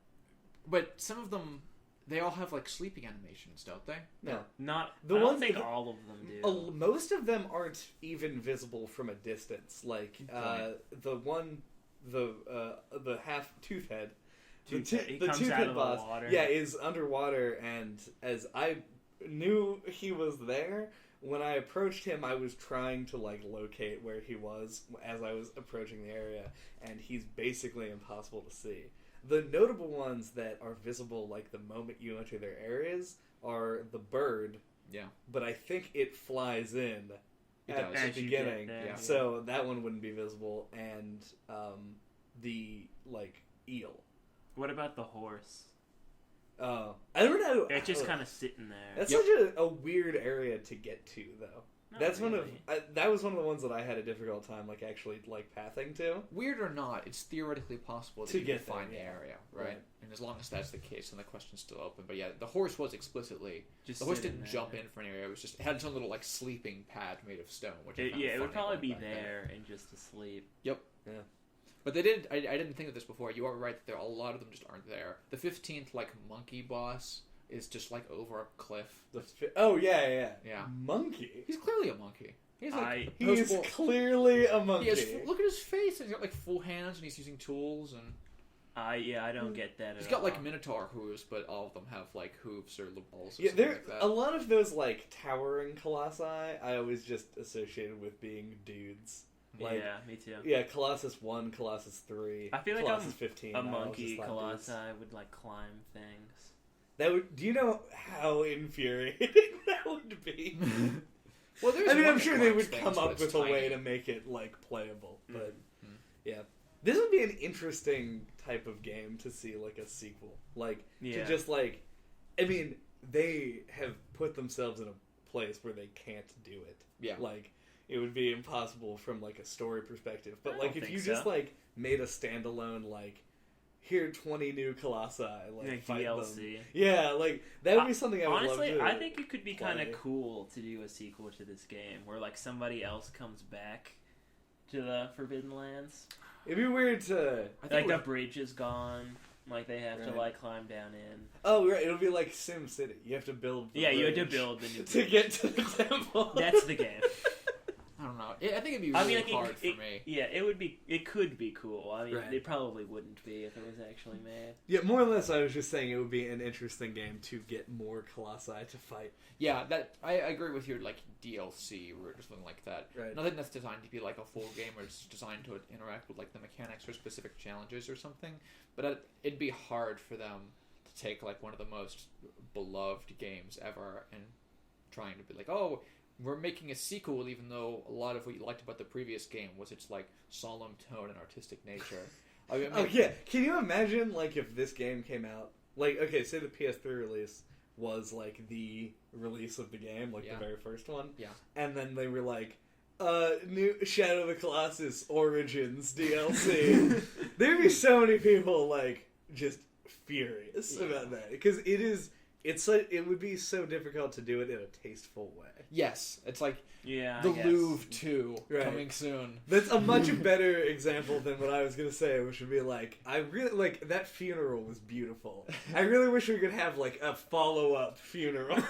but some of them, they all have like sleeping animations, don't they? No. Not. The I don't ones think that- all of them do. Most of them aren't even visible from a distance. Like the half tooth head, the He comes tooth out head of the boss, water. yeah, is underwater. And as I knew he was there, when I approached him, I was trying to like locate where he was as I was approaching the area, and he's basically impossible to see. The notable ones that are visible, like the moment you enter their areas, are the bird. Yeah. But I think it flies in It at does. the As you get beginning, there, yeah. so that one wouldn't be visible. And the like eel. What about the horse? I don't know. It's just kind of sitting there. That's Yep. such a weird area to get to, though. Not That's really. that was one of the ones that I had a difficult time like actually like pathing to. Weird or not, it's theoretically possible that To you get can find there, the yeah. area, right? Right. And as long as that's the case, then the question's still open. But yeah, the horse was explicitly Just the horse sitting didn't there. jump in for an area. It was just it had its own little like sleeping pad made of stone, which I found It would funny probably going be back then. there and just asleep. But they did. I didn't think of this before. You are right that there a lot of them just aren't there. The 15th like monkey boss is just like over a cliff. Yeah. Yeah. Monkey. He's clearly a monkey. He's like He's opposable- clearly a monkey. He has look at his face. He's got like full hands and he's using tools and I don't get that at all. he's got like minotaur hooves, but all of them have like hooves or balls or Yeah, something there like that. a lot of those like towering colossi I always just associated with being dudes. Like, yeah, me too. yeah, Colossus 1, Colossus 3, I feel like Colossus 15. A I was monkey just like colossi dudes. would like climb things. That would. Do you know how infuriating that would be? Well, there's I mean, one I'm that sure they climbs would things, come but up it's with a way tiny. to make it like playable, but Mhm. yeah, this would be an interesting type of game to see like a sequel, like Yeah. to just like. I mean, they have put themselves in a place where they can't do it. Yeah. Like it would be impossible from like a story perspective. But I like don't if you think just so. like made a standalone like here 20 new colossi like fight DLC. them. Yeah, like that would be something I would Honestly, love to. I think it could be kind play. of cool to do a sequel to this game where like somebody else comes back to the Forbidden Lands. It'd be weird to. I think Like we're- the bridge is gone. Like they have to Right. like climb down in. Oh, right. It'll be like Sim City. You have to build. The Yeah, you had to bridge build the new to bridge. get to the temple. That's the game. I don't know. I think it'd be I really mean, like, hard for me. Yeah, it would be. It could be cool. I mean, Right. it probably wouldn't be if it was actually made. Yeah, more or less. I was just saying it would be an interesting game to get more colossi to fight. Yeah, that I agree with your like DLC or something like that. Right. Nothing that's designed to be like a full game or it's designed to interact with like the mechanics or specific challenges or something. But it'd be hard for them to take like one of the most beloved games ever and trying to be like, oh, we're making a sequel, even though a lot of what you liked about the previous game was its like solemn tone and artistic nature. I mean, Oh yeah. Can you imagine like if this game came out? Like, okay, say the PS3 release was like the release of the game, like Yeah. the very first one. Yeah. And then they were like, new Shadow of the Colossus Origins DLC. There'd be so many people, like, just furious about that. Because it would be so difficult to do it in a tasteful way. Yes, it's like Yeah, the I guess. Louvre 2 Right. coming soon. That's a much better example than what I was going to say, which would be like, I really, like, that funeral was beautiful. I really wish we could have, like, a follow-up funeral.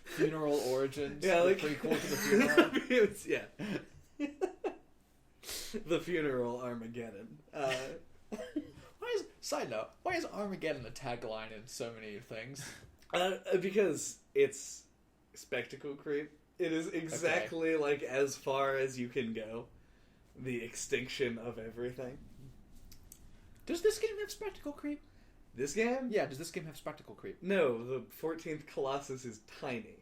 Funeral Origins. Yeah, like, the prequel to the funeral. It's, yeah. The funeral Armageddon. Side note, why is Armageddon a tagline in so many things? Because it's spectacle creep. It is exactly like as far as you can go. The extinction of everything. Does this game have spectacle creep? This game? Yeah, does this game have spectacle creep? No, the 14th Colossus is tiny.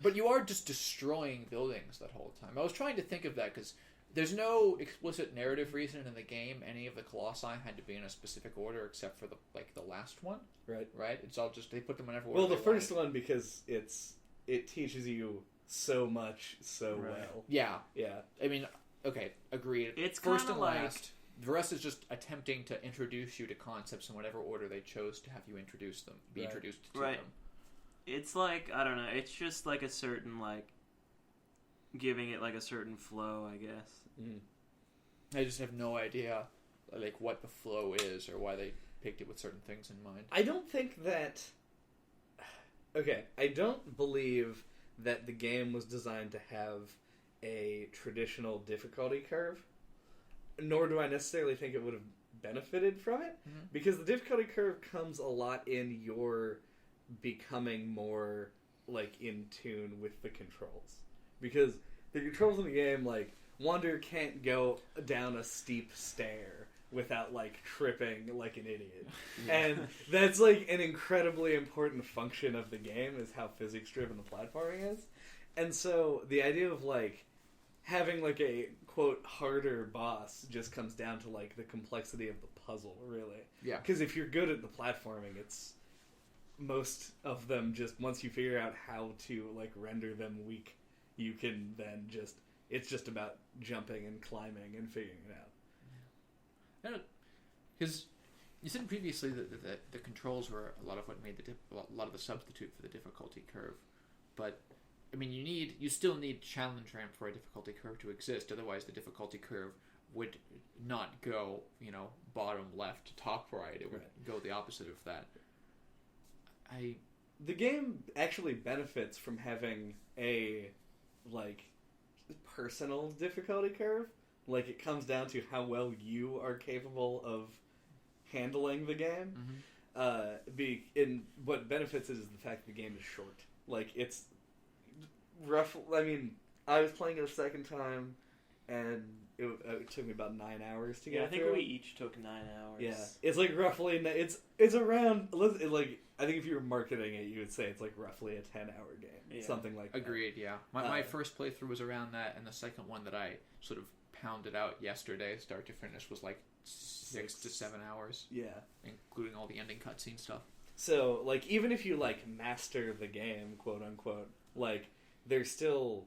But you are just destroying buildings that whole time. I was trying to think of that because there's no explicit narrative reason in the game any of the Colossi had to be in a specific order except for the last one. Right. Right? It's all just they put them in every order. Well, the they first wanted. one because it teaches you so much so Right. well. Yeah. Yeah. I mean, okay, agreed. It's first kinda and like- last. The rest is just attempting to introduce you to concepts in whatever order they chose to have you introduce them, be Right. introduced to Right. them. It's like, I don't know, it's just like a certain, like, giving it like a certain flow, I guess. Mm. I just have no idea, like, what the flow is or why they picked it with certain things in mind. I don't think that... Okay, I don't believe that the game was designed to have a traditional difficulty curve, nor do I necessarily think it would have benefited from it, Mhm. because the difficulty curve comes a lot in your becoming more, like, in tune with the controls. Because the controls in the game, like, Wander can't go down a steep stair without, like, tripping like an idiot. And that's, like, an incredibly important function of the game, is how physics-driven the platforming is. And so the idea of, like, having, like, a, quote, harder boss just comes down to, like, the complexity of the puzzle, really. Yeah. Because if you're good at the platforming, it's... Most of them just, once you figure out how to, like, render them weak, you can then just... It's just about jumping and climbing and figuring it out. Because you said previously that the controls were a lot of what made a lot of the substitute for the difficulty curve, but I mean you still need challenge ramp for a difficulty curve to exist. Otherwise, the difficulty curve would not go bottom left to top right. It would go the opposite of that. The game actually benefits from having a, like, personal difficulty curve. Like, it comes down to how well you are capable of handling the game. And what benefits it is the fact that the game is short. Like, it's rough. I mean, I was playing it a second time, and it took me about 9 hours to get I think through. we each took 9 hours. Yeah, it's like roughly. It's around. Like, I think if you were marketing it, you would say it's like roughly a 10-hour game, Yeah. something like that. Agreed. Yeah, my first playthrough was around that, and the second one that I sort of pounded out yesterday, start to finish, was like 6 to 7 hours. Yeah. Including all the ending cutscene stuff. So, like, even if you, like, master the game, quote unquote, like, there's still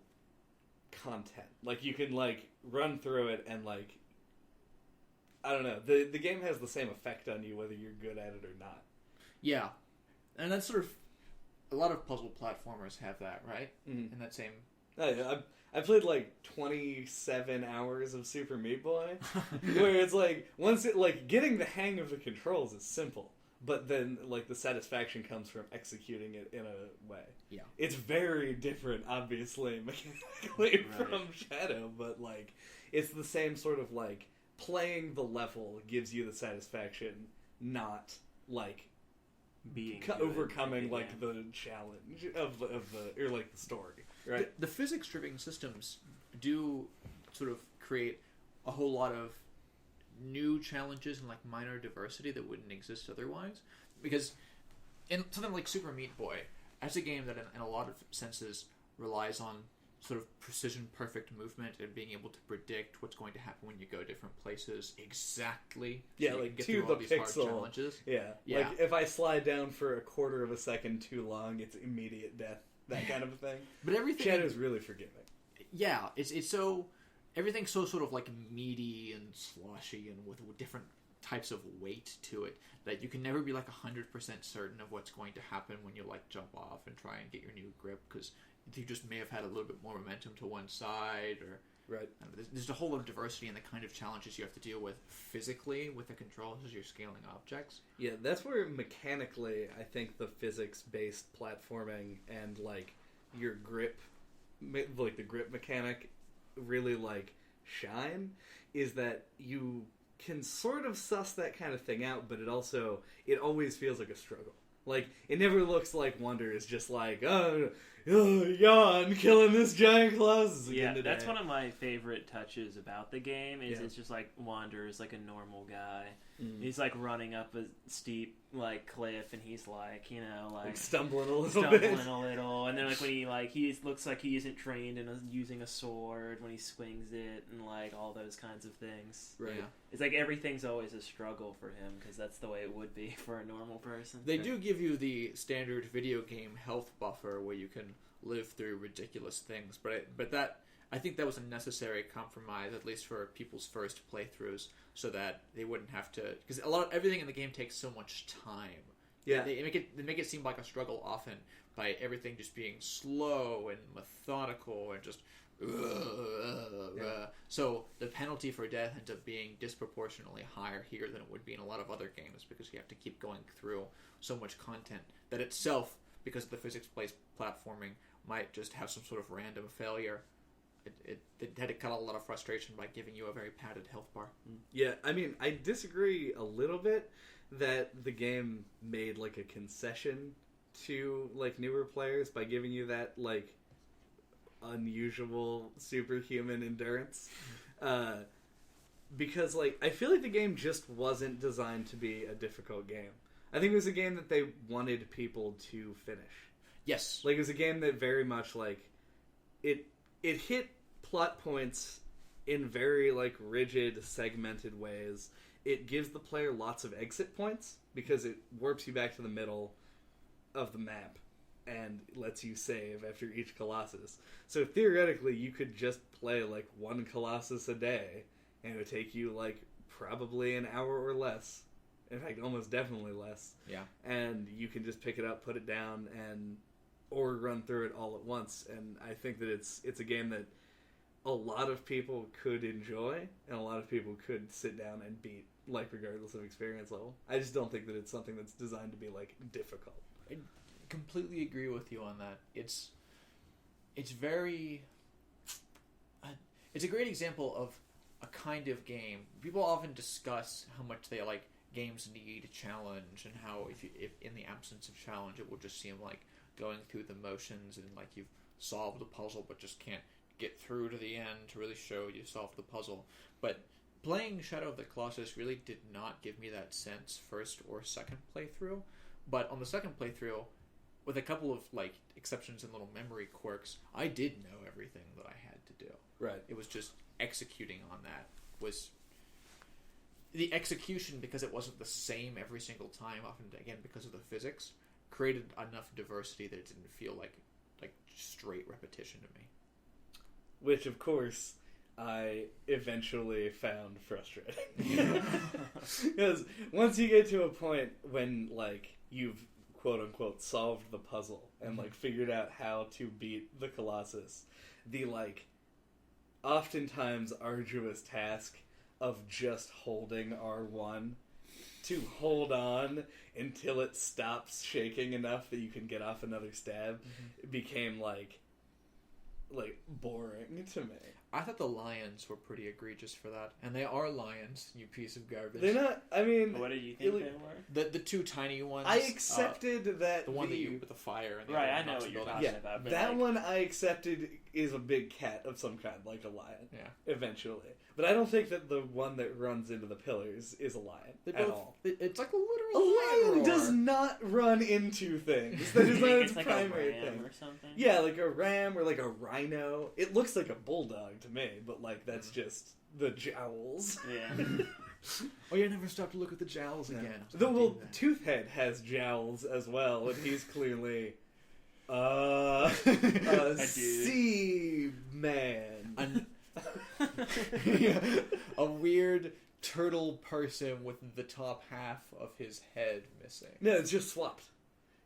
content. Like, you can, like, run through it and, like, I don't know. The game has the same effect on you whether you're good at it or not. Yeah, and that's sort of a lot of puzzle platformers have that, right? Mm-hmm. In that same. I played like 27 hours of Super Meat Boy, where it's like getting the hang of the controls is simple, but then like the satisfaction comes from executing it in a way. Yeah, it's very different, obviously, mechanically from Shadow, but like it's the same sort of like playing the level gives you the satisfaction, not like being overcoming like the challenge of the or like the story. Right. The physics-driven systems do sort of create a whole lot of new challenges and like minor diversity that wouldn't exist otherwise. Because in something like Super Meat Boy, as a game that in a lot of senses relies on sort of precision perfect movement and being able to predict what's going to happen when you go different places exactly. Yeah, so you like can get to through the all these hard pixel. challenges. Yeah. Yeah. Like if I slide down for a quarter of a second too long, it's immediate death. that kind of a thing. But everything Shadow's really forgiving. Yeah, it's so everything's so sort of like meaty and sloshy and with different types of weight to it that you can never be like 100% certain of what's going to happen when you like jump off and try and get your new grip, because you just may have had a little bit more momentum to one side, or right. There's a whole lot of diversity in the kind of challenges you have to deal with physically with the controls as you're scaling objects. Yeah, that's where mechanically I think the physics-based platforming and like your grip, like the grip mechanic, really like shine. Is that you can sort of suss that kind of thing out, but it always feels like a struggle. Like, it never looks like Wonder is just like, oh yeah, I'm killing this giant Colossus again today. That's one of my favorite touches about the game, is it's just like Wander is like a normal guy. He's like running up a steep like cliff, and he's like, like stumbling a little bit. And then like when he looks like he isn't trained in using a sword when he swings it, and like all those kinds of things. Right. Yeah. It's like everything's always a struggle for him, because that's the way it would be for a normal person. They do give you the standard video game health buffer where you can live through ridiculous things, but that I think that was a necessary compromise, at least for people's first playthroughs, so that they wouldn't have to, because everything in the game takes so much time. Yeah, they make it seem like a struggle often by everything just being slow and methodical and just. So the penalty for death ends up being disproportionately higher here than it would be in a lot of other games, because you have to keep going through so much content that itself, because of the physics-based platforming, might just have some sort of random failure. It had to cut a lot of frustration by giving you a very padded health bar. Yeah, I mean, I disagree a little bit that the game made like a concession to like newer players by giving you that like unusual superhuman endurance. Because like I feel like the game just wasn't designed to be a difficult game. I think it was a game that they wanted people to finish. Yes. Like, it was a game that very much, like, it hit plot points in very, like, rigid, segmented ways. It gives the player lots of exit points, because it warps you back to the middle of the map and lets you save after each Colossus. So, theoretically, you could just play, like, one Colossus a day, and it would take you, like, probably an hour or less. In fact, almost definitely less. Yeah. And you can just pick it up, put it down, or run through it all at once. And I think that it's a game that a lot of people could enjoy, and a lot of people could sit down and beat, like, regardless of experience level. I just don't think that it's something that's designed to be, like, difficult. I completely agree with you on that. It's very... it's a great example of a kind of game. People often discuss how much they like games need a challenge, and how if in the absence of challenge it will just seem like going through the motions, and like you've solved the puzzle but just can't get through to the end to really show you solved the puzzle. But playing Shadow of the Colossus really did not give me that sense first or second playthrough. But on the second playthrough, with a couple of like exceptions and little memory quirks, I did know everything that I had to do. Right. It was just executing on that was the execution, because it wasn't the same every single time, often again because of the physics, created enough diversity that it didn't feel like straight repetition to me. Which, of course, I eventually found frustrating. Because once you get to a point when, like, you've quote-unquote solved the puzzle and, like, figured out how to beat the Colossus, the, like, oftentimes arduous task of just holding R1 to hold on until it stops shaking enough that you can get off another stab, it became like boring to me. I thought the lions were pretty egregious for that, and they are lions, you piece of garbage. They're not. I mean, what did you think they were? The two tiny ones. I accepted that the one that you with the fire. And the right, I know what you're talking about. But that one I accepted is a big cat of some kind, like a lion. Yeah, eventually. But I don't think that the one that runs into the pillars is a lion at all. It's like a literal lion roar. Does not run into things. That is not its like primary a ram thing. Or something? Yeah, like a ram or like a rhino. It looks like a bulldog to me, but like that's just the jowls. Yeah. Oh, you never stop to look at the jowls again. Toothhead has jowls as well, and he's clearly Sea man. A weird turtle person with the top half of his head missing. No, it's just swapped.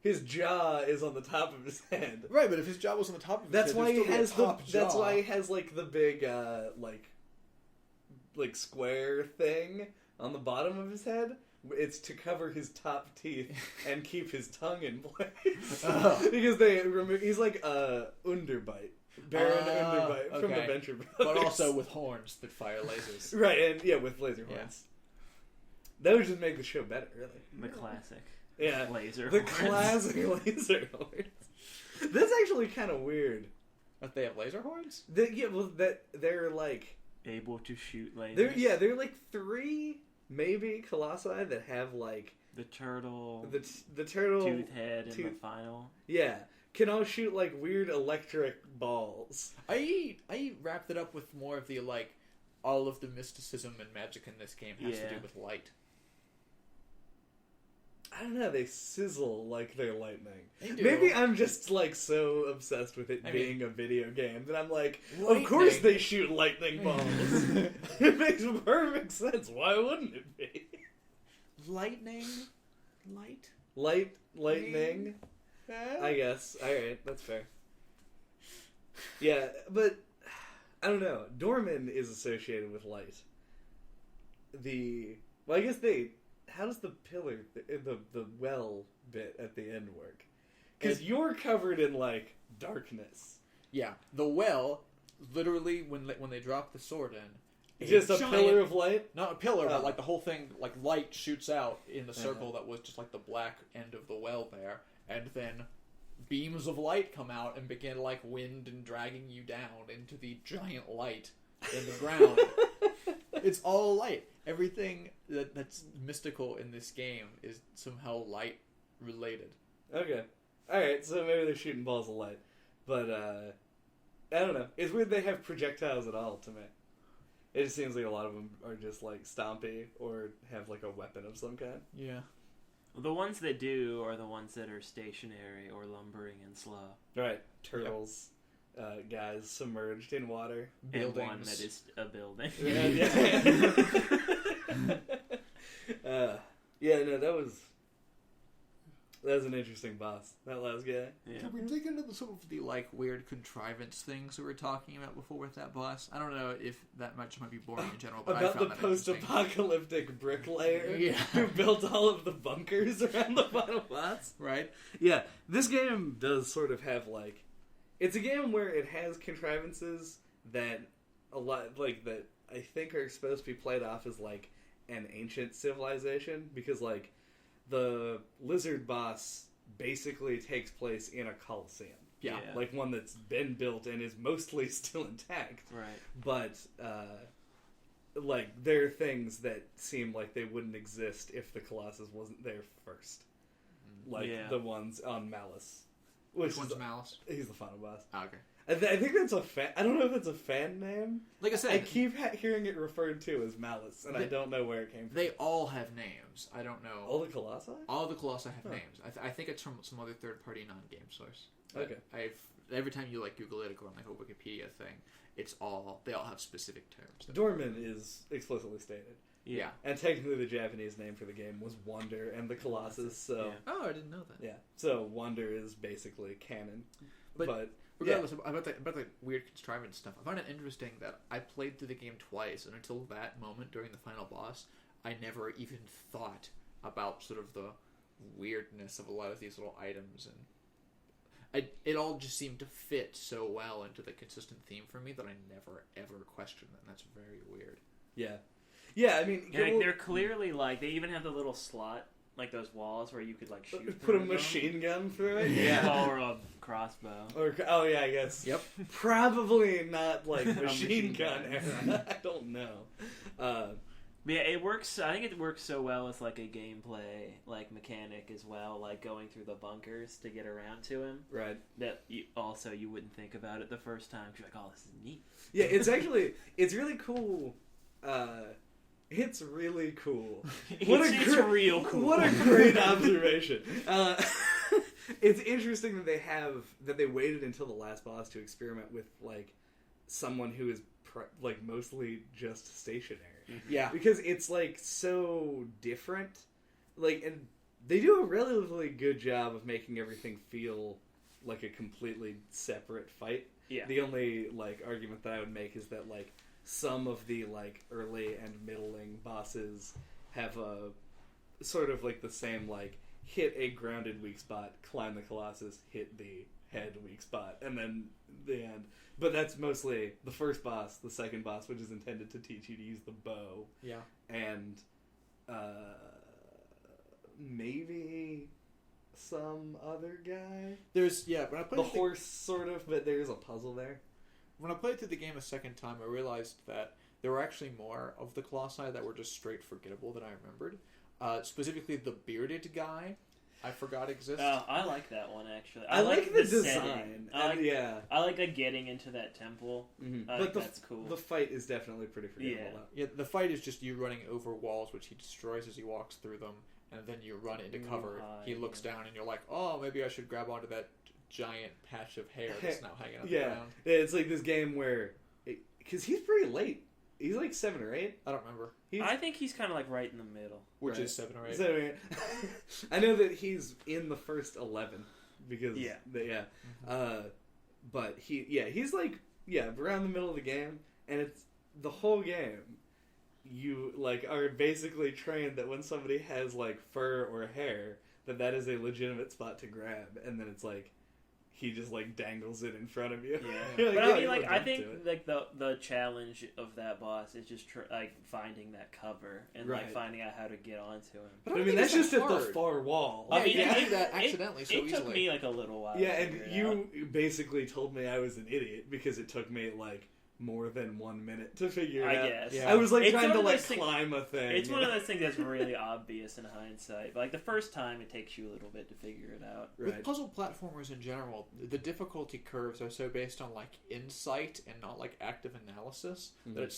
His jaw is on the top of his head. Right, but if his jaw was on the top of his That's head, why there'd he still be a has top jaw. That's why he has like the big like square thing on the bottom of his head. It's to cover his top teeth and keep his tongue in place. Because they remove. He's like Underbite. Baron Underbite from the Venture Brothers. But also with horns that fire lasers. Right, and with laser horns. That would just make the show better, really. The classic. Yeah. Laser The horns. classic laser horns. That's actually kind of weird. But they have laser horns? They're like... able to shoot lasers. They're like 3, maybe, colossi that have like... The turtle... The turtle... Tooth head in the final. Yeah. Can all shoot like weird electric balls. I wrapped it up with more of the like... all of the mysticism and magic in this game has to do with light. I don't know, they sizzle like they're lightning. They do. Maybe I'm just like so obsessed with it being a video game that I'm like, lightning. Of course they shoot lightning balls. It makes perfect sense. Why wouldn't it be? Lightning? Light? Lightning? I guess. Alright, that's fair. Yeah, but I don't know. Dorman is associated with light. Well, I guess how does the pillar, the well bit at the end work? Because you're covered in, like, darkness. Yeah. The well, literally, when they drop the sword in... Just a pillar of light? Not a pillar, but, like, the whole thing, like, light shoots out in the circle that was just, like, the black end of the well there. And then beams of light come out and begin, like, wind and dragging you down into the giant light in the ground. It's all light. Everything that's mystical in this game is somehow light related. Okay. Alright, so maybe they're shooting balls of light. But, I don't know. It's weird they have projectiles at all to me. It just seems like a lot of them are just, like, stompy or have, like, a weapon of some kind. Yeah. The ones that do are the ones that are stationary or lumbering and slow. Right. Turtles. Guys submerged in water. Buildings. And one that is a building. No, that was an interesting boss. That last guy. Yeah. Can we dig into some of the like weird contrivance things we were talking about before with that boss? I don't know if that much might be boring in general, but about I found the that post-apocalyptic bricklayer yeah. who built all of the bunkers around the final boss. Right? Yeah, this game does sort of have like... It's a game where it has contrivances that a lot like that I think are supposed to be played off as like an ancient civilization because like the lizard boss basically takes place in a coliseum. Yeah. Like one that's been built and is mostly still intact. Right. But like there are things that seem like they wouldn't exist if the Colossus wasn't there first. Like the ones on Malice. Which one's Malice? He's the final boss. Oh, okay. I think that's a fan... I don't know if it's a fan name. Like I said... I keep hearing it referred to as Malice, and I don't know where it came from. They all have names. I don't know. All the Colossi? All the Colossi have names. I think it's from some other third-party non-game source. Okay. Every time you like Google it or go on like a Wikipedia thing, they all have specific terms. Dorman is explicitly stated. Yeah. And technically the Japanese name for the game was Wonder and the Colossus, so... Yeah. Oh, I didn't know that. Yeah. So Wonder is basically canon. But regardless, about the weird contrivance stuff, I find it interesting that I played through the game twice, and until that moment during the final boss, I never even thought about sort of the weirdness of a lot of these little items, and it all just seemed to fit so well into the consistent theme for me that I never, ever questioned it, and that's very weird. Yeah. Yeah, I mean... Yeah, they're clearly, like, they even have the little slot, like those walls where you could, like, shoot put a machine gun through it? Yeah. Or a crossbow. Oh, yeah, I guess. Yep. Probably not, like, machine gun era. I don't know. Yeah, it works. I think it works so well as, like, a gameplay, like, mechanic as well, like, going through the bunkers to get around to him. Right. That you wouldn't think about it the first time. You're like, oh, this is neat. Yeah, it's really cool. It's really cool. It's real cool. What a great observation. It's interesting that they waited until the last boss to experiment with like someone who is like mostly just stationary. Yeah. Because it's like so different. Like, and they do a relatively good job of making everything feel like a completely separate fight. Yeah. The only like argument that I would make is that like some of the like early and middling bosses have a sort of like the same like hit a grounded weak spot, climb the Colossus, hit the head weak spot, and then the end. But that's mostly the first boss, the second boss, which is intended to teach you to use the bow. Yeah. And maybe some other guy. There's when I played the horse sort of, but there's a puzzle there. When I played through the game a second time, I realized that there were actually more of the Colossi that were just straight forgettable than I remembered. Specifically, the bearded guy, I forgot exists. I like that one actually. I like the design. Setting. I like getting into that temple. Mm-hmm. But that's cool. The fight is definitely pretty forgettable. Yeah, the fight is just you running over walls, which he destroys as he walks through them, and then you run into cover. He looks down, and you're like, oh, maybe I should grab onto that giant patch of hair that's now hanging on the ground. Yeah, it's like this game where... Because he's pretty late. He's like 7 or 8. I don't remember. I think he's kind of like right in the middle. Which is 7 or 8. 7 or 8. I know that he's in the first 11. Because... but he's like... Yeah, around the middle of the game. And it's... The whole game... You, like, are basically trained that when somebody has, like, fur or hair... That is a legitimate spot to grab. And then it's like... He just like dangles it in front of you. Yeah, like, but I mean, like I think like the challenge of that boss is just like finding that cover and like finding out how to get onto him. But I mean, that's just at the far wall. I mean, you do that accidentally so easily. It took me like a little while. Yeah, and you basically told me I was an idiot because it took me like more than 1 minute to figure it out. I guess. Yeah. I was like trying to like climb a thing. It's one of those things that's really obvious in hindsight. But, like the first time, it takes you a little bit to figure it out. Right. With puzzle platformers in general, the difficulty curves are so based on like insight and not like active analysis that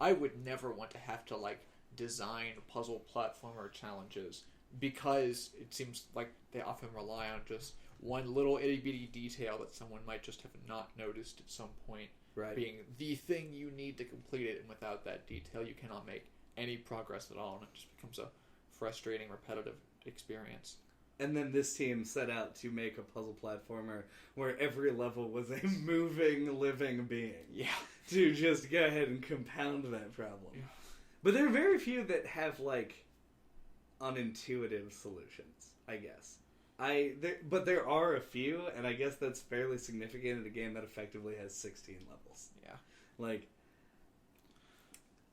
I would never want to have to like design puzzle platformer challenges because it seems like they often rely on just one little itty bitty detail that someone might just have not noticed at some point. Right. Being the thing you need to complete it, and without that detail, you cannot make any progress at all, and it just becomes a frustrating, repetitive experience. And then this team set out to make a puzzle platformer where every level was a moving, living being. Yeah. To just go ahead and compound that problem. Yeah. But there are very few that have, like, unintuitive solutions, I guess. But there are a few, and I guess that's fairly significant in a game that effectively has 16 levels. Yeah. Like,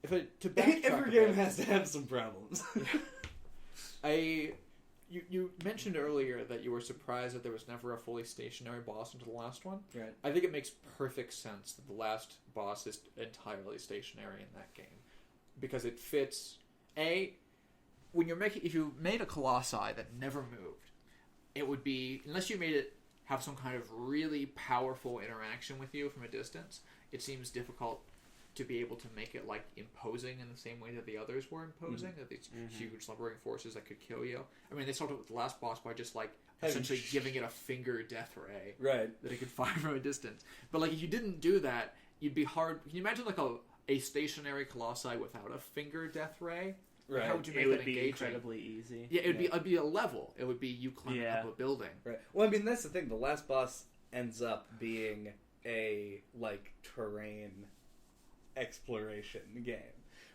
every game has to have some problems. You mentioned earlier that you were surprised that there was never a fully stationary boss until the last one. Right. I think it makes perfect sense that the last boss is entirely stationary in that game. Because it fits... if you made a Colossi that never moved, it would be, unless you made it have some kind of really powerful interaction with you from a distance, it seems difficult to be able to make it like imposing in the same way that the others were imposing, that these huge lumbering forces that could kill you. I mean, they started with the last boss by just like essentially giving it a finger death ray that it could fire from a distance. But like if you didn't do that, you'd be hard. Can you imagine like a stationary Colossi without a finger death ray? Right. How would you make it would that be engaging? incredibly easy. Yeah, it'd be a level. It would be you climbing up a building. Right. Well, I mean, that's the thing. The last boss ends up being a, like, terrain exploration game.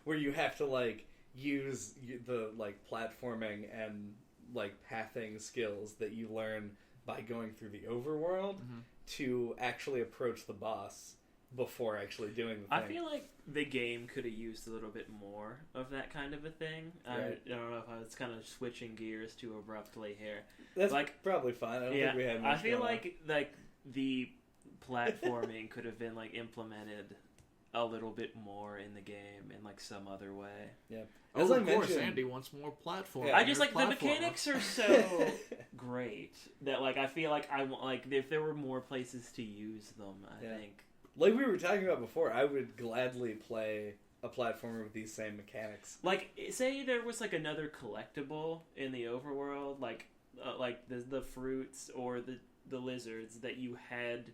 Where you have to, like, use the, like, platforming and, like, pathing skills that you learn by going through the overworld to actually approach the boss before actually doing the thing. I feel like the game could have used a little bit more of that kind of a thing. Right. I don't know if I was kind of switching gears too abruptly here. That's like, probably fine. I don't think we had much I feel going like the platforming could have been like implemented a little bit more in the game in like some other way. Yeah. As of course, Andy wants more platform. I just like the mechanics are so great that like I feel like I want like if there were more places to use them, I think. Like we were talking about before, I would gladly play a platformer with these same mechanics. Like, say there was like another collectible in the overworld, like like the fruits or the lizards that you had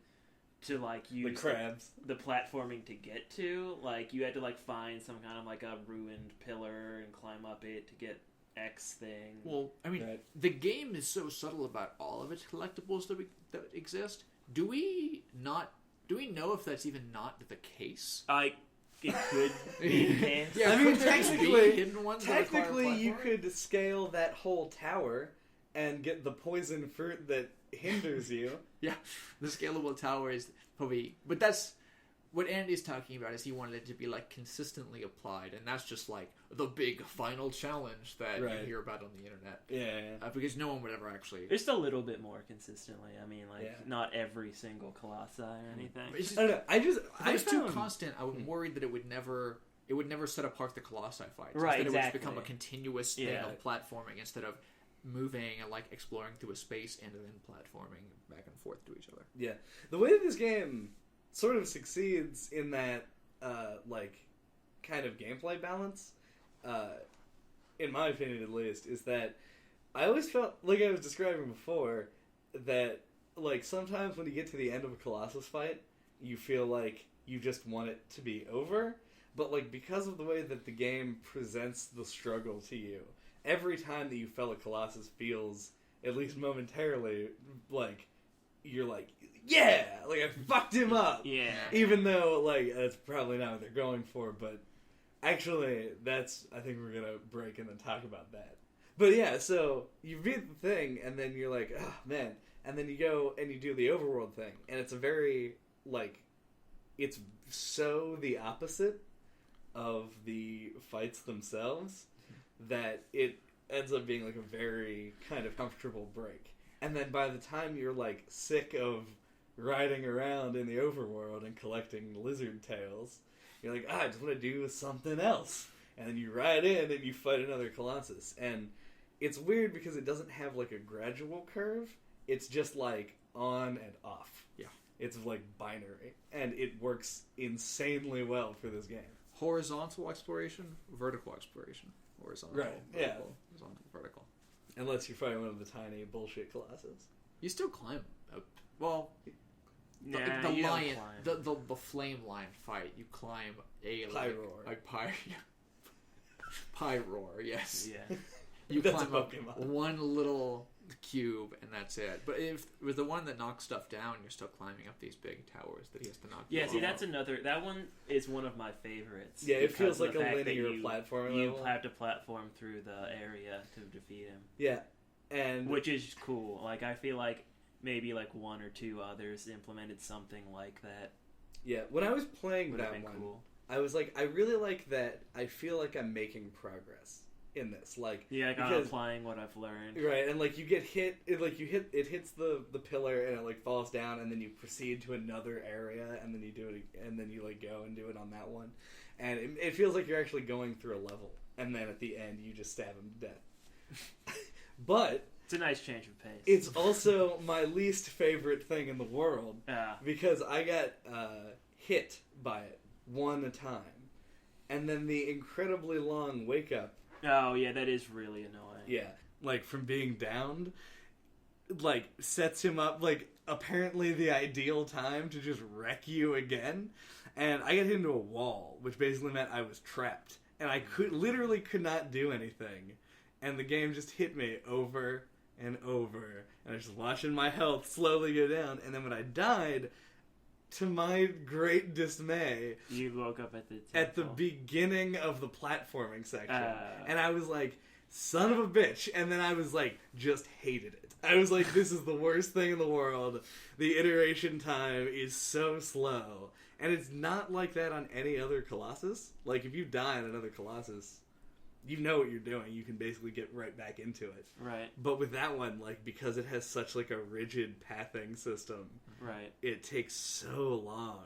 to like use The crabs. the platforming to get to. Like you had to like find some kind of like a ruined pillar and climb up it to get X thing. Well, I mean, Right. the game is so subtle about all of its collectibles that exist. Do we know if that's even not the case? It could be the case. Yeah, I mean, could there just be technically- hidden ones that require Technically, you platforming? could scale that whole tower and get the poison fruit that hinders you. Yeah, the scalable tower is probably, but that's what Andy's talking about. Is he wanted it to be like consistently applied, and that's just like the big final challenge that Right. you hear about on the internet. Yeah. Because no one would ever actually. Just a little bit more consistently. I mean, like Yeah. not every single colossi or anything. It's just, I don't know. if it was too found- constant, I was worried that it would never set apart the colossi fights. Right, Instead, it would just exactly. become a continuous thing Yeah. of platforming instead of moving and like exploring through a space and then platforming back and forth to each other. Yeah. The way that this game sort of succeeds in that, like, kind of gameplay balance, in my opinion at least, is that I always felt, like I was describing before, that, like, sometimes when you get to the end of a Colossus fight, you feel like you just want it to be over, but, like, because of the way that the game presents the struggle to you, every time that you fell a Colossus feels, at least momentarily, like, you're like, yeah! Like, I fucked him up! Yeah. Even though, like, that's probably not what they're going for, but actually, I think we're gonna break and then talk about that. But yeah, so, you beat the thing, and then you're like, oh, man. And then you go and you do the overworld thing, and it's a very, like, it's so the opposite of the fights themselves that it ends up being, like, a very kind of comfortable break. And then by the time you're, like, sick of riding around in the overworld and collecting lizard tails, you're like, I just want to do something else. And then you ride in and you fight another Colossus. And it's weird because it doesn't have, like, a gradual curve. It's just, like, on and off. Yeah. It's, like, binary. And it works insanely well for this game. Horizontal exploration, vertical exploration. Horizontal, Right, yeah. vertical, horizontal, vertical. Unless you're fighting one of the tiny bullshit Colossus. You still climb. Well, Nah, the you don't lion, climb. the flame lion fight. You climb a Pyroar. like Pyroar. Yes. Yeah. You That's a climb up Pokemon. one little cube and that's it. But if with the one that knocks stuff down, you're still climbing up these big towers that he has to knock. Yeah, you see, off. that's another. That one is one of my favorites. Yeah, it because feels of like the a fact that linear you, platforming You level. have to platform through the area to defeat him, Yeah. And which is cool. Like, I feel like maybe like one or two others implemented something like that. yeah, when I was playing Would have that been one, cool. I was like, I really like that. I feel like I'm making progress in this. Like, Yeah, like I'm because- applying what I've learned. right, and like you get hit, it hits the pillar and it like falls down, and then you proceed to another area, and then you do it, and then you like go and do it on that one, and it feels like you're actually going through a level, and then at the end you just stab him to death. But It's a nice change of pace. it's also my least favorite thing in the world. Yeah. Because I got hit by it one a time. And then the incredibly long wake up. Oh yeah, that is really annoying. Yeah. Like, from being downed, like, sets him up, like, apparently the ideal time to just wreck you again. And I got hit into a wall, which basically meant I was trapped. And I literally could not do anything. And the game just hit me over and over. And I was just watching my health slowly go down. And then when I died, to my great dismay, You woke up at the at the temple. beginning of the platforming section. Ah. And I was like, son of a bitch. And then I was like, just hated it. I was like, this is the worst thing in the world. The iteration time is so slow. And it's not like that on any other Colossus. Like, if you die on another Colossus, you know what you're doing. You can basically get right back into it. Right. But with that one, like, because it has such, like, a rigid pathing system, Right. it takes so long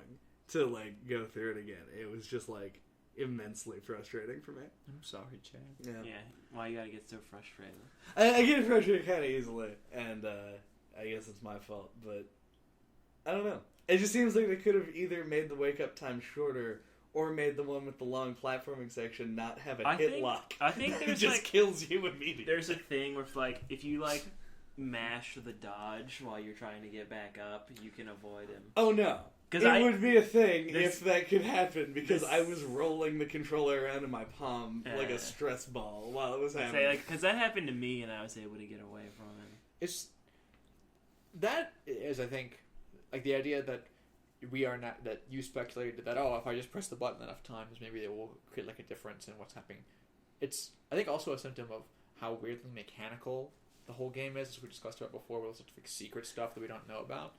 to, like, go through it again. It was just, like, immensely frustrating for me. I'm sorry, Chad. Yeah. Yeah. Why you gotta get so frustrated? I get frustrated kind of easily, and I guess it's my fault, but I don't know. It just seems like they could have either made the wake-up time shorter or made the one with the long platforming section not have a I hit think- lock. I think it there's, just like- kills you immediately. There's a thing with like if you like mash the dodge while you're trying to get back up, you can avoid him. Oh no. It would be a thing if that could happen, because I was rolling the controller around in my palm like a stress ball while it was happening. Because that happened to me, and I was able to get away from it. That is, I think, like the idea that that you speculated that, if I just press the button enough times, maybe it will create like a difference in what's happening. It's, I think, also a symptom of how weirdly mechanical the whole game is, as we discussed about before, with such like secret stuff that we don't know about.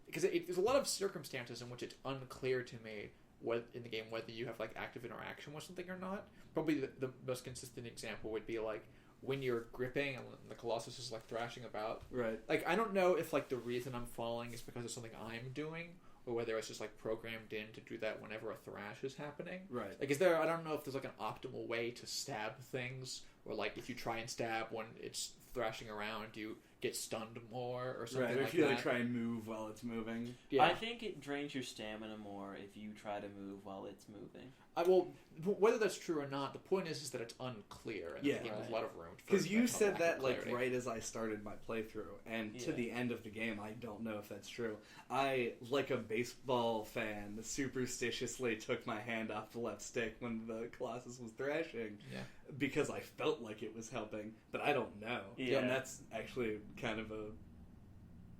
Because there's a lot of circumstances in which it's unclear to me in the game whether you have like active interaction with something or not. Probably the most consistent example would be like when you're gripping and the Colossus is like thrashing about. Right. Like, I don't know if like the reason I'm falling is because of something I'm doing, or whether it's just like programmed in to do that whenever a thrash is happening. Right. Like, I don't know if there's like an optimal way to stab things, or like if you try and stab when it's thrashing around, you get stunned more or something like that. Right, if you like try and move while it's moving. Yeah. I think it drains your stamina more if you try to move while it's moving. Well, whether that's true or not, the point is that it's unclear, and the game has a lot of room. Because you said that like right as I started my playthrough, and to the end of the game, I don't know if that's true. I, like a baseball fan, superstitiously took my hand off the left stick when the Colossus was thrashing, because I felt like it was helping, but I don't know. Yeah. And that's actually kind of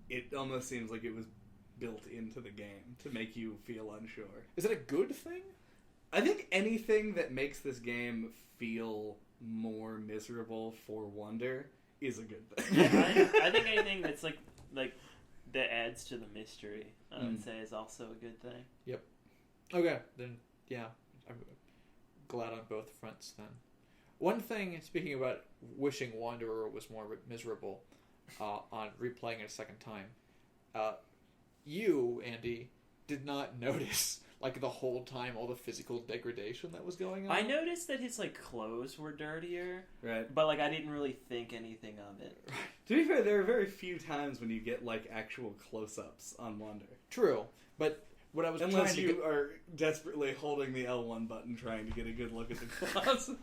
it almost seems like it was built into the game to make you feel unsure. Is it a good thing? I think anything that makes this game feel more miserable for wonder is a good thing. Yeah, I think anything that's like that adds to the mystery, I would say, is also a good thing. Yep. Okay, then I'm glad on both fronts then. One thing, speaking about wishing Wanderer was more miserable, on replaying it a second time, you, Andy, did not notice like the whole time all the physical degradation that was going on. I noticed that his like clothes were dirtier, right? But like I didn't really think anything of it. To be fair, there are very few times when you get like actual close-ups on Wander. True, but what I was unless you are desperately holding the L1 button trying to get a good look at the Colossus.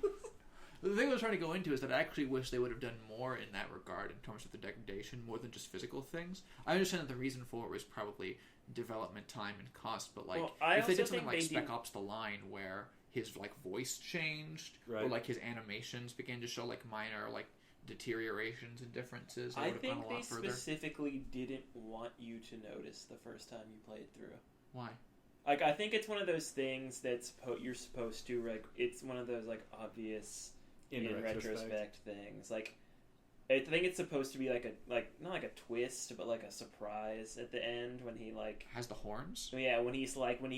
The thing I was trying to go into is that I actually wish they would have done more in that regard in terms of the degradation, more than just physical things. I understand that the reason for it was probably development time and cost, but like if they did something like Spec Ops: The Line, where his like voice changed, or like his animations began to show like minor like deteriorations and difference, I think they specifically didn't want you to notice the first time you played through. Why? Like, I think it's one of those things that's you're supposed to, like, it's one of those like obvious in retrospect things. Like, I think it's supposed to be like not like a twist, but like a surprise at the end when he like has the horns. Yeah, when he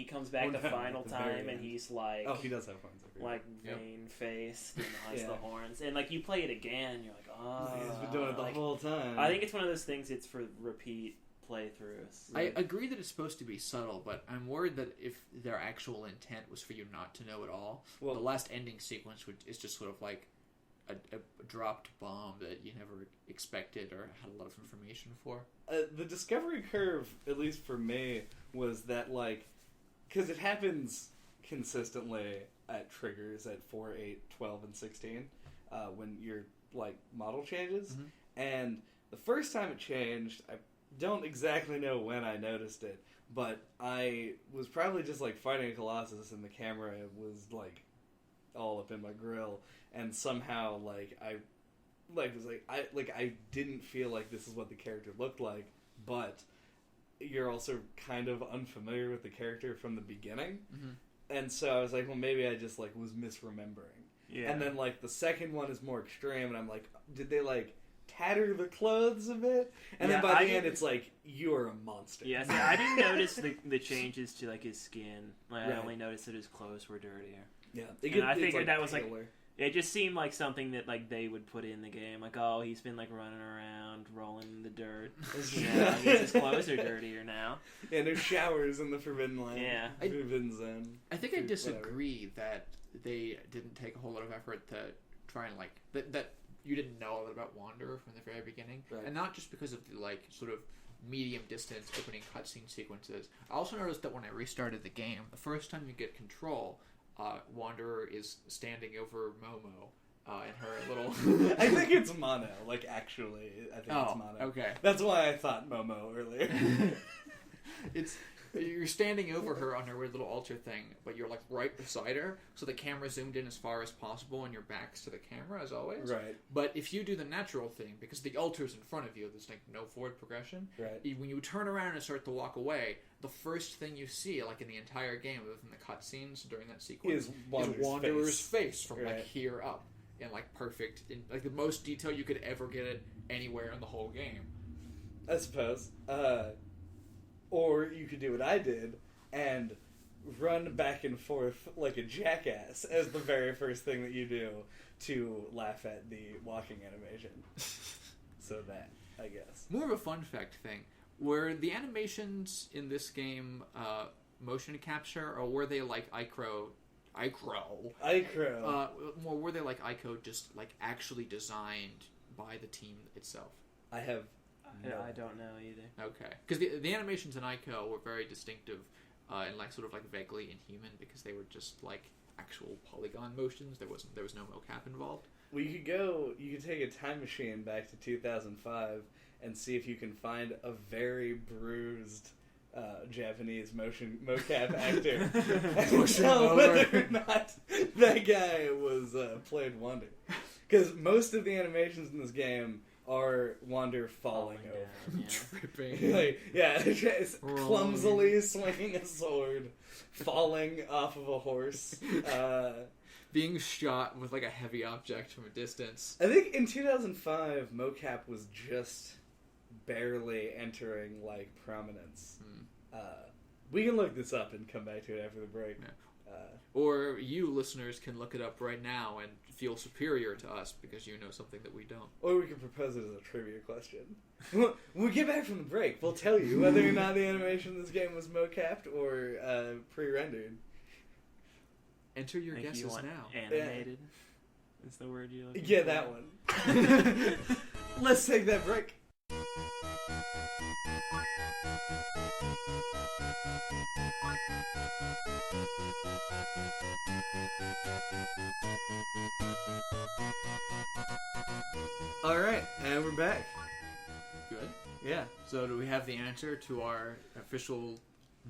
comes back the final time and he's like, he does have horns. Like vein faced and has the horns, and like you play it again, you're like, he's been doing it the whole time. I think it's one of those things. It's for repeat playthroughs. I agree that it's supposed to be subtle, but I'm worried that if their actual intent was for you not to know at all, the last ending sequence is just sort of like a dropped bomb that you never expected or had a lot of information for. The discovery curve, at least for me, was that like, because it happens consistently at triggers at 4, 8, 12, and 16 when your like model changes, and the first time it changed, I don't exactly know when I noticed it, but I was probably just like fighting a Colossus and the camera was like all up in my grill, and somehow like I didn't feel like this is what the character looked like, but you're also kind of unfamiliar with the character from the beginning, and so I was like, well, maybe I just like was misremembering. Yeah. And then like the second one is more extreme, and I'm like, did they like tatter the clothes a bit? And then by the end, it's like, you're a monster. Yeah, so I didn't notice the changes to like his skin. Like, I only noticed that his clothes were dirtier. Yeah, and I figured that was like, it just seemed like something that like they would put in the game. Like, oh, he's been like running around, rolling in the dirt. I guess his clothes are dirtier now. Yeah, there's showers in the Forbidden Land. Yeah, Forbidden Zone. I think I disagree that they didn't take a whole lot of effort to try and like that you didn't know a lot about Wanderer from the very beginning, and not just because of the like sort of medium distance opening cutscene sequences. I also noticed that when I restarted the game, the first time you get control, Wanderer is standing over Momo, in her little. I think it's mono. Like actually, I think it's mono. Okay. That's why I thought Momo earlier. You're standing over her on her weird little altar thing, but you're like right beside her, so the camera zoomed in as far as possible, and your back's to the camera as always. Right. But if you do the natural thing, because the altar's in front of you, there's like no forward progression. Right. When you turn around and start to walk away, the first thing you see, like in the entire game, within the cutscenes during that sequence, is Wanderer's face from like right. here up, in like perfect, in like the most detail you could ever get it anywhere in the whole game. I suppose. Or you could do what I did and run back and forth like a jackass as the very first thing that you do to laugh at the walking animation. So that, I guess. More of a fun fact thing. Were the animations in this game motion capture, or were they like Icro? Or were they like Ico, just like actually designed by the team itself? I don't know either. Okay, because the animations in Ico were very distinctive and like sort of like vaguely inhuman because they were just like actual polygon motions. There was no mocap involved. Well, you could take a time machine back to 2005 and see if you can find a very bruised Japanese mocap actor and tell whether or not that guy was played Wander. Because most of the animations in this game are Wander falling over. Yeah. Tripping. Clumsily swinging a sword, falling off of a horse. Being shot with like a heavy object from a distance. I think in 2005, mocap was just barely entering like prominence. We can look this up and come back to it after the break. Yeah. Or you listeners can look it up right now and feel superior to us because you know something that we don't. Or we can propose it as a trivia question. When we get back from the break, we'll tell you whether or not the animation in this game was mocapped or pre-rendered. Enter your Like guesses you want now. Animated is the word you're looking for. Yeah, that one. Let's take that break. Alright, and we're back. Good. Yeah. So do we have the answer to our official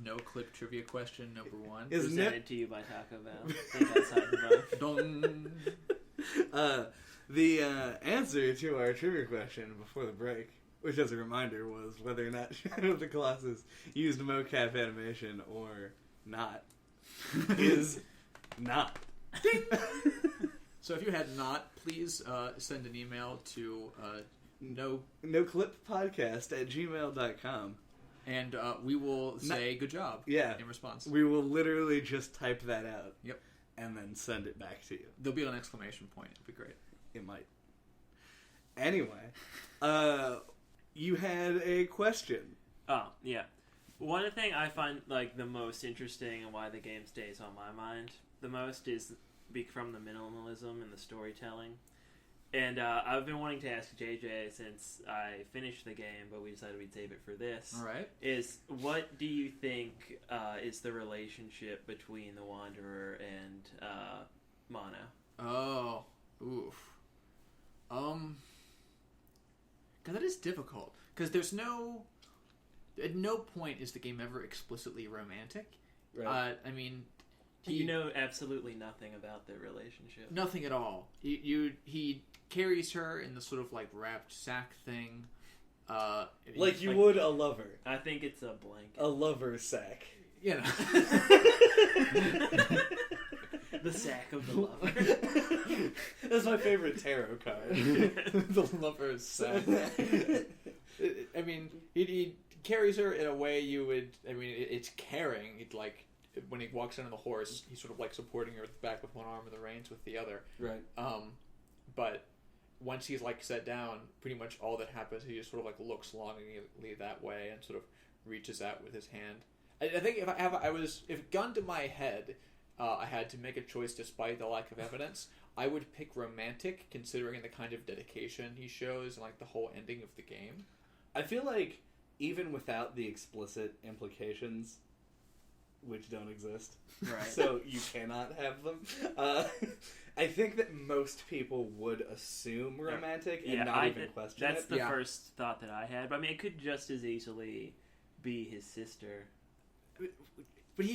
no-clip trivia question number 1? Presented to you by Taco Bell. Think outside the box. Dong. The answer to our trivia question before the break, which as a reminder was whether or not Shadow of the Colossus used mocap animation or not, is not. Ding! So if you had not, please send an email to noclippodcast@gmail.com. and we will say good job in response. We will literally just type that out. Yep. And then send it back to you. There'll be an exclamation point. It'll be great. It might. Anyway, you had a question. Oh, yeah. One thing I find like the most interesting and why the game stays on my mind the most is from the minimalism and the storytelling. And I've been wanting to ask JJ since I finished the game, but we decided we'd save it for this. All right. Is what do you think is the relationship between the Wanderer and Mono? Oh, oof. Because that is difficult. Because there's no... At no point is the game ever explicitly romantic. Right. I mean... You know absolutely nothing about their relationship. Nothing at all. He carries her in the sort of like wrapped sack thing. Like you would a lover. I think it's a blanket. A lover sack. You know. The sack of the lover. That's my favorite tarot card. The lover's sack. I mean, he carries her in a way you would... I mean, it's caring. It's like... When he walks in on the horse, he's sort of like supporting her back with one arm and the reins with the other. Right. But once he's like set down, pretty much all that happens, he just sort of like looks longingly that way and sort of reaches out with his hand. I think if gun to my head, I had to make a choice despite the lack of evidence, I would pick romantic, considering the kind of dedication he shows and like the whole ending of the game. I feel like even without the explicit implications, which don't exist. Right. So you cannot have them. I think that most people would assume romantic and not even question that's it. the first thought that I had. But I mean, it could just as easily be his sister. But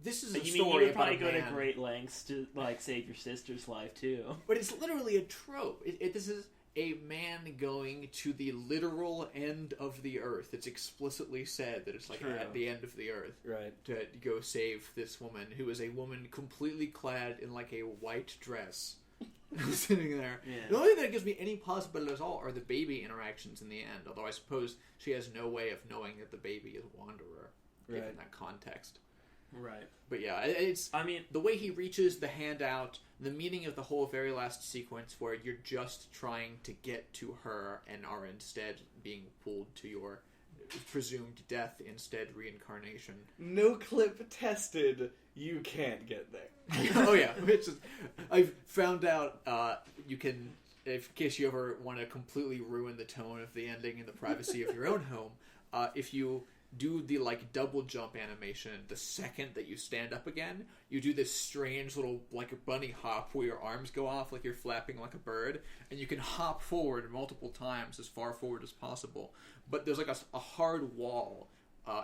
this is a you story mean, you would about probably a go to man. great lengths to like save your sister's life too. But it's literally a trope. This is a man going to the literal end of the earth. It's explicitly said that it's like True. at the end of the earth. Right. To go save this woman, who is a woman completely clad in like a white dress. Sitting there. Yeah. The only thing that gives me any possibility at all are the baby interactions in the end. Although I suppose she has no way of knowing that the baby is Wanderer, given that context. Right. But yeah, it's... I mean, the way he reaches the hand out, the meaning of the whole very last sequence where you're just trying to get to her and are instead being pulled to your presumed death, instead reincarnation. No clip tested, you can't get there. Oh yeah, I've found out you can, in case you ever want to completely ruin the tone of the ending in the privacy of your own home, if you do the like double jump animation the second that you stand up again, you do this strange little like a bunny hop where your arms go off like you're flapping like a bird, and you can hop forward multiple times as far forward as possible. But there's like a hard wall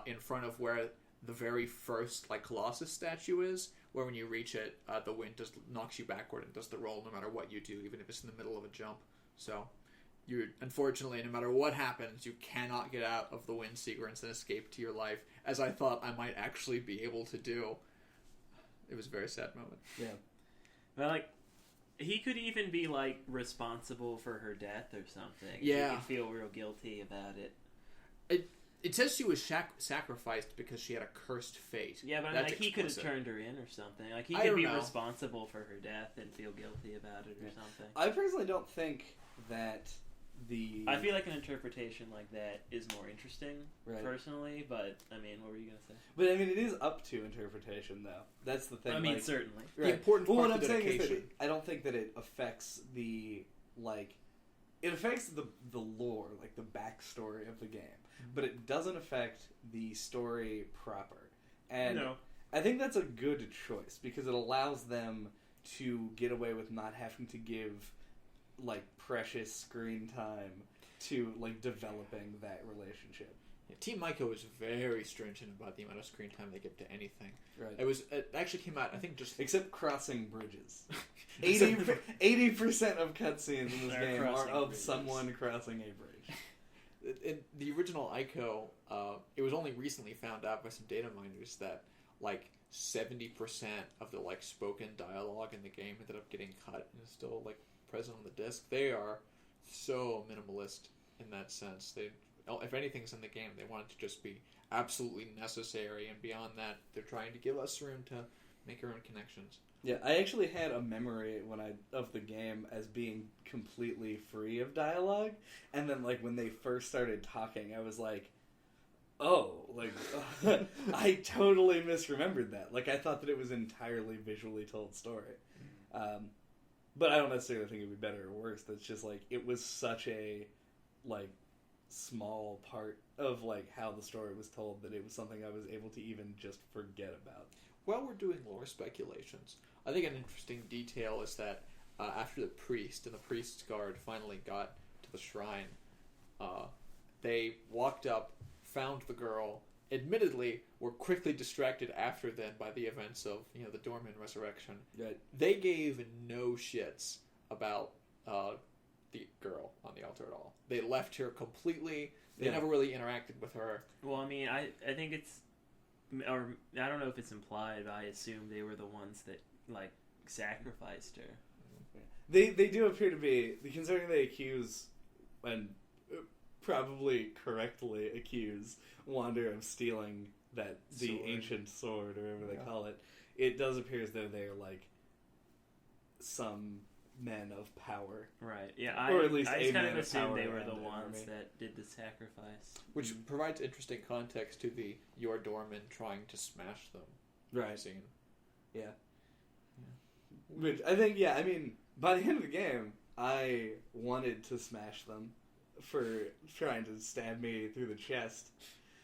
in front of where the very first like Colossus statue is, where when you reach it, the wind just knocks you backward and does the roll no matter what you do, even if it's in the middle of a jump. So you unfortunately, no matter what happens, you cannot get out of the wind sequence and escape to your life, as I thought I might actually be able to do. It was a very sad moment. Yeah. Well, like, he could even be, like, responsible for her death or something. Yeah. He could feel real guilty about it. It says she was sacrificed because she had a cursed fate. Yeah, but That's like, he could have explicit. turned her in or something. Like, he I could don't be know. responsible for her death and feel guilty about it or something. I personally don't think that I feel like an interpretation like that is more interesting, Right. personally, but, I mean, what were you going to say? But I mean, it is up to interpretation, though. That's the thing. I mean, like, certainly. The right. important Well, part what of I'm the saying is that dedication. I don't think that it affects the, like, it affects the lore, like the backstory of the game, but it doesn't affect the story proper. And No. I think that's a good choice because it allows them to get away with not having to give, like, precious screen time to, like, developing that relationship. Yeah, Team Maiko is very stringent about the amount of screen time they give to anything. Right. It actually came out, I think, just Except crossing bridges. 80% of cutscenes in this They're game are crossing of bridges. someone crossing a bridge. in the original Ico, it was only recently found out by some data miners that like 70% of the like spoken dialogue in the game ended up getting cut and is still like present on the disc. They are so minimalist in that sense. They, if anything's in the game, they want it to just be absolutely necessary, and beyond that, they're trying to give us room to make our own connections. Yeah, I actually had a memory of the game as being completely free of dialogue, and then like when they first started talking, I was like, oh, like I totally misremembered that. Like I thought that it was entirely visually told story. But I don't necessarily think it'd be better or worse. That's just like it was such a like small part of like how the story was told that it was something I was able to even just forget about. While we're doing lore speculations, I think an interesting detail is that after the priest and the priest's guard finally got to the shrine, they walked up, found the girl, admittedly were quickly distracted after then by the events of the Dorman resurrection. Right. They gave no shits about the girl on the altar at all. They left her completely. They never really interacted with her. Well, I mean, I think it's, or I don't know if it's implied, but I assume they were the ones that, like, sacrificed her. They do appear to be, considering they accuse, and probably correctly accuse, Wander of stealing the Sword. ancient sword, or whatever they call it. It does appear as though they're, like, some men of power. Right. Yeah, Or at least I a just kind man of of assumed power they were and the an ones army. that did the sacrifice. Which provides interesting context to the Your Dorman trying to smash them Right. scene. Yeah. Which, I think, I mean, by the end of the game, I wanted to smash them for trying to stab me through the chest.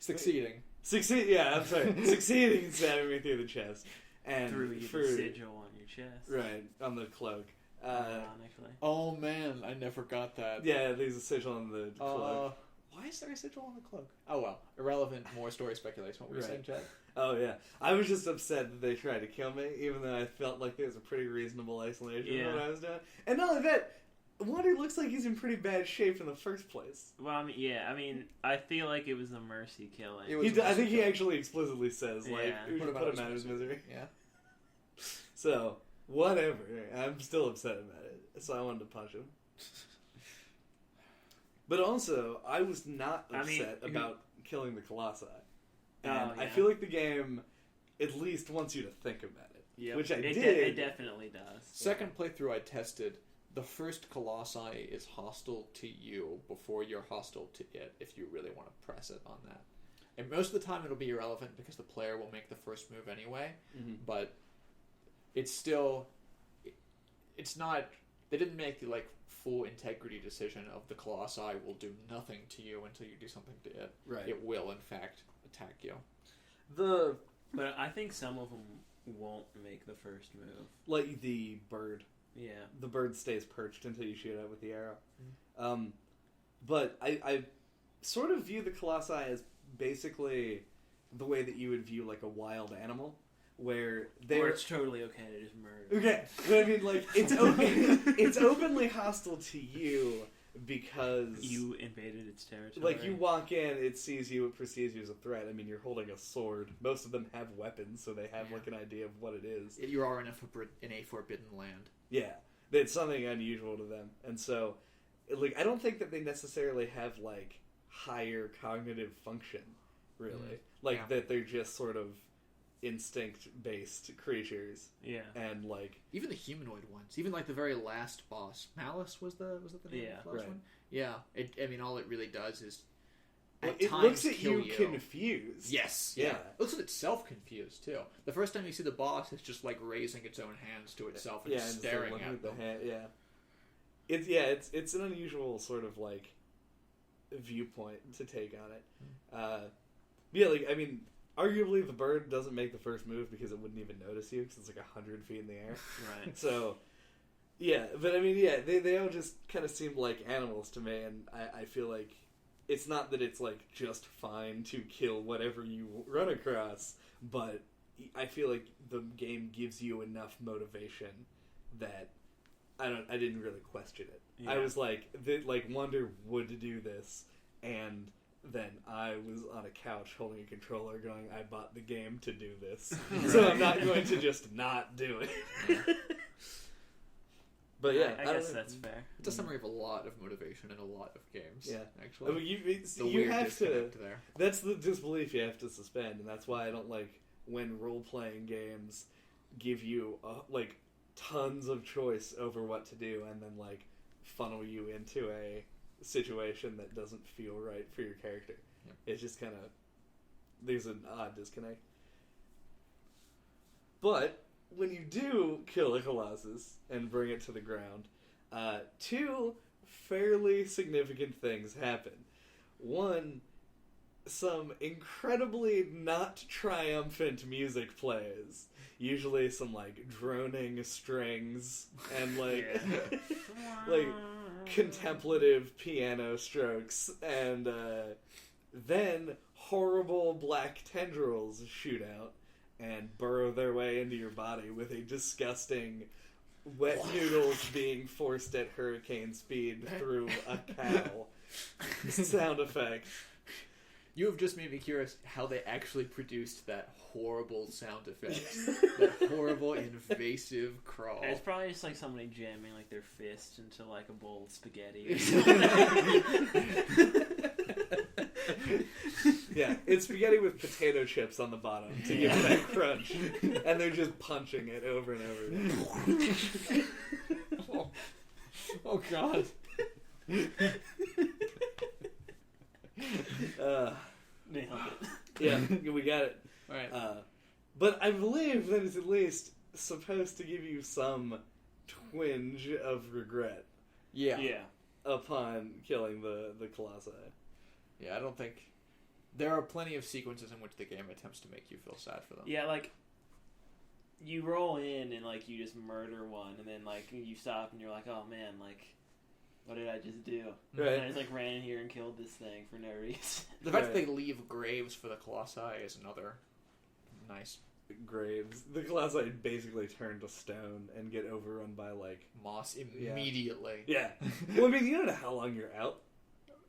Succeeding. Yeah, I'm sorry. Succeeding in stabbing me through the chest. And Threw you the sigil on your chest. Right, on the cloak. Ironically. Oh man, I never got that. Yeah, there's a sigil on the cloak. Why is there a sigil on the cloak? Oh well, irrelevant. More story speculation. What were you saying, Chad? Oh yeah, I was just upset that they tried to kill me, even though I felt like there was a pretty reasonable explanation of what I was doing. And not only that, Wonder looks like he's in pretty bad shape in the first place. Well, I mean, I feel like it was a mercy killing. I think he actually explicitly says, like, Yeah. put him out of his misery. Yeah. So, whatever. I'm still upset about it, so I wanted to punch him. But also, I was not upset about killing the Colossi. And I feel like the game at least wants you to think about it. Yep. Which I did. It definitely does. Second playthrough I tested, the first Colossi is hostile to you before you're hostile to it, if you really want to press it on that. And most of the time it'll be irrelevant because the player will make the first move anyway, but it's still... It's not... They didn't make the, like, full integrity decision of the Colossi will do nothing to you until you do something to it. Right. It will, in fact, attack you. But I think some of them won't make the first move. Like the bird. Yeah. The bird stays perched until you shoot it with the arrow. But I sort of view the Colossi as basically the way that you would view, like, a wild animal. Where it's totally okay to just murder. Okay, but I mean, like, it's openly hostile to you because you invaded its territory. Like, you walk in, it sees you, it perceives you as a threat. I mean, you're holding a sword. Most of them have weapons, so they have like an idea of what it is. You are in a forbidden land. Yeah, it's something unusual to them, and so, like, I don't think that they necessarily have like higher cognitive function, really. That they're just sort of instinct-based creatures. Yeah. And, like... Even the humanoid ones. Even, like, the very last boss. Malice was that the name of the last one? Yeah. All it really does is it looks at you confused. Yes. Yeah. It looks at itself confused, too. The first time you see the boss, it's just, like, raising its own hands to itself and staring at them. It's an unusual sort of, like, viewpoint to take on it. I mean... Arguably, the bird doesn't make the first move because it wouldn't even notice you because it's like 100 feet in the air. Right. So, but I mean, they all just kind of seem like animals to me, and I feel like it's not that it's like just fine to kill whatever you run across, but I feel like the game gives you enough motivation that I didn't really question it. Yeah. I was like, Wonder would do this, and then I was on a couch holding a controller going, I bought the game to do this. So I'm not going to just not do it. But yeah. I guess that's fair. It's a summary of a lot of motivation in a lot of games. Yeah. Actually. I mean, you have to... There. That's the disbelief you have to suspend, and that's why I don't like when role-playing games give you, tons of choice over what to do and then, funnel you into a situation that doesn't feel right for your character. Yep. It's just kind of... There's an odd disconnect. But when you do kill a Colossus and bring it to the ground, two fairly significant things happen. One, some incredibly not triumphant music plays. Usually some, droning strings and, contemplative piano strokes, and then horrible black tendrils shoot out and burrow their way into your body with a disgusting wet noodles being forced at hurricane speed through a cow sound effect. You have just made me curious how they actually produced that horrible sound effect. That horrible, invasive crawl. It's probably just somebody jamming their fist into a bowl of spaghetti. Yeah, it's spaghetti with potato chips on the bottom to give it that crunch. And they're just punching it over and over. Oh God. Nailed it. Yeah, we got it. Right. But I believe that it's at least supposed to give you some twinge of regret. Yeah. Yeah. Upon killing the Colossi. Yeah, I don't think There are plenty of sequences in which the game attempts to make you feel sad for them. Yeah, like, you roll in and, like, you just murder one, and then, like, you stop and you're like, oh, man, like, what did I just do? Right. And I just, like, ran in here and killed this thing for no reason. The fact that they leave graves for the Colossi is another nice... Graves. The Colossi basically turn to stone and get overrun by, like... moss immediately. Yeah. Well, I mean, you don't know how long you're out.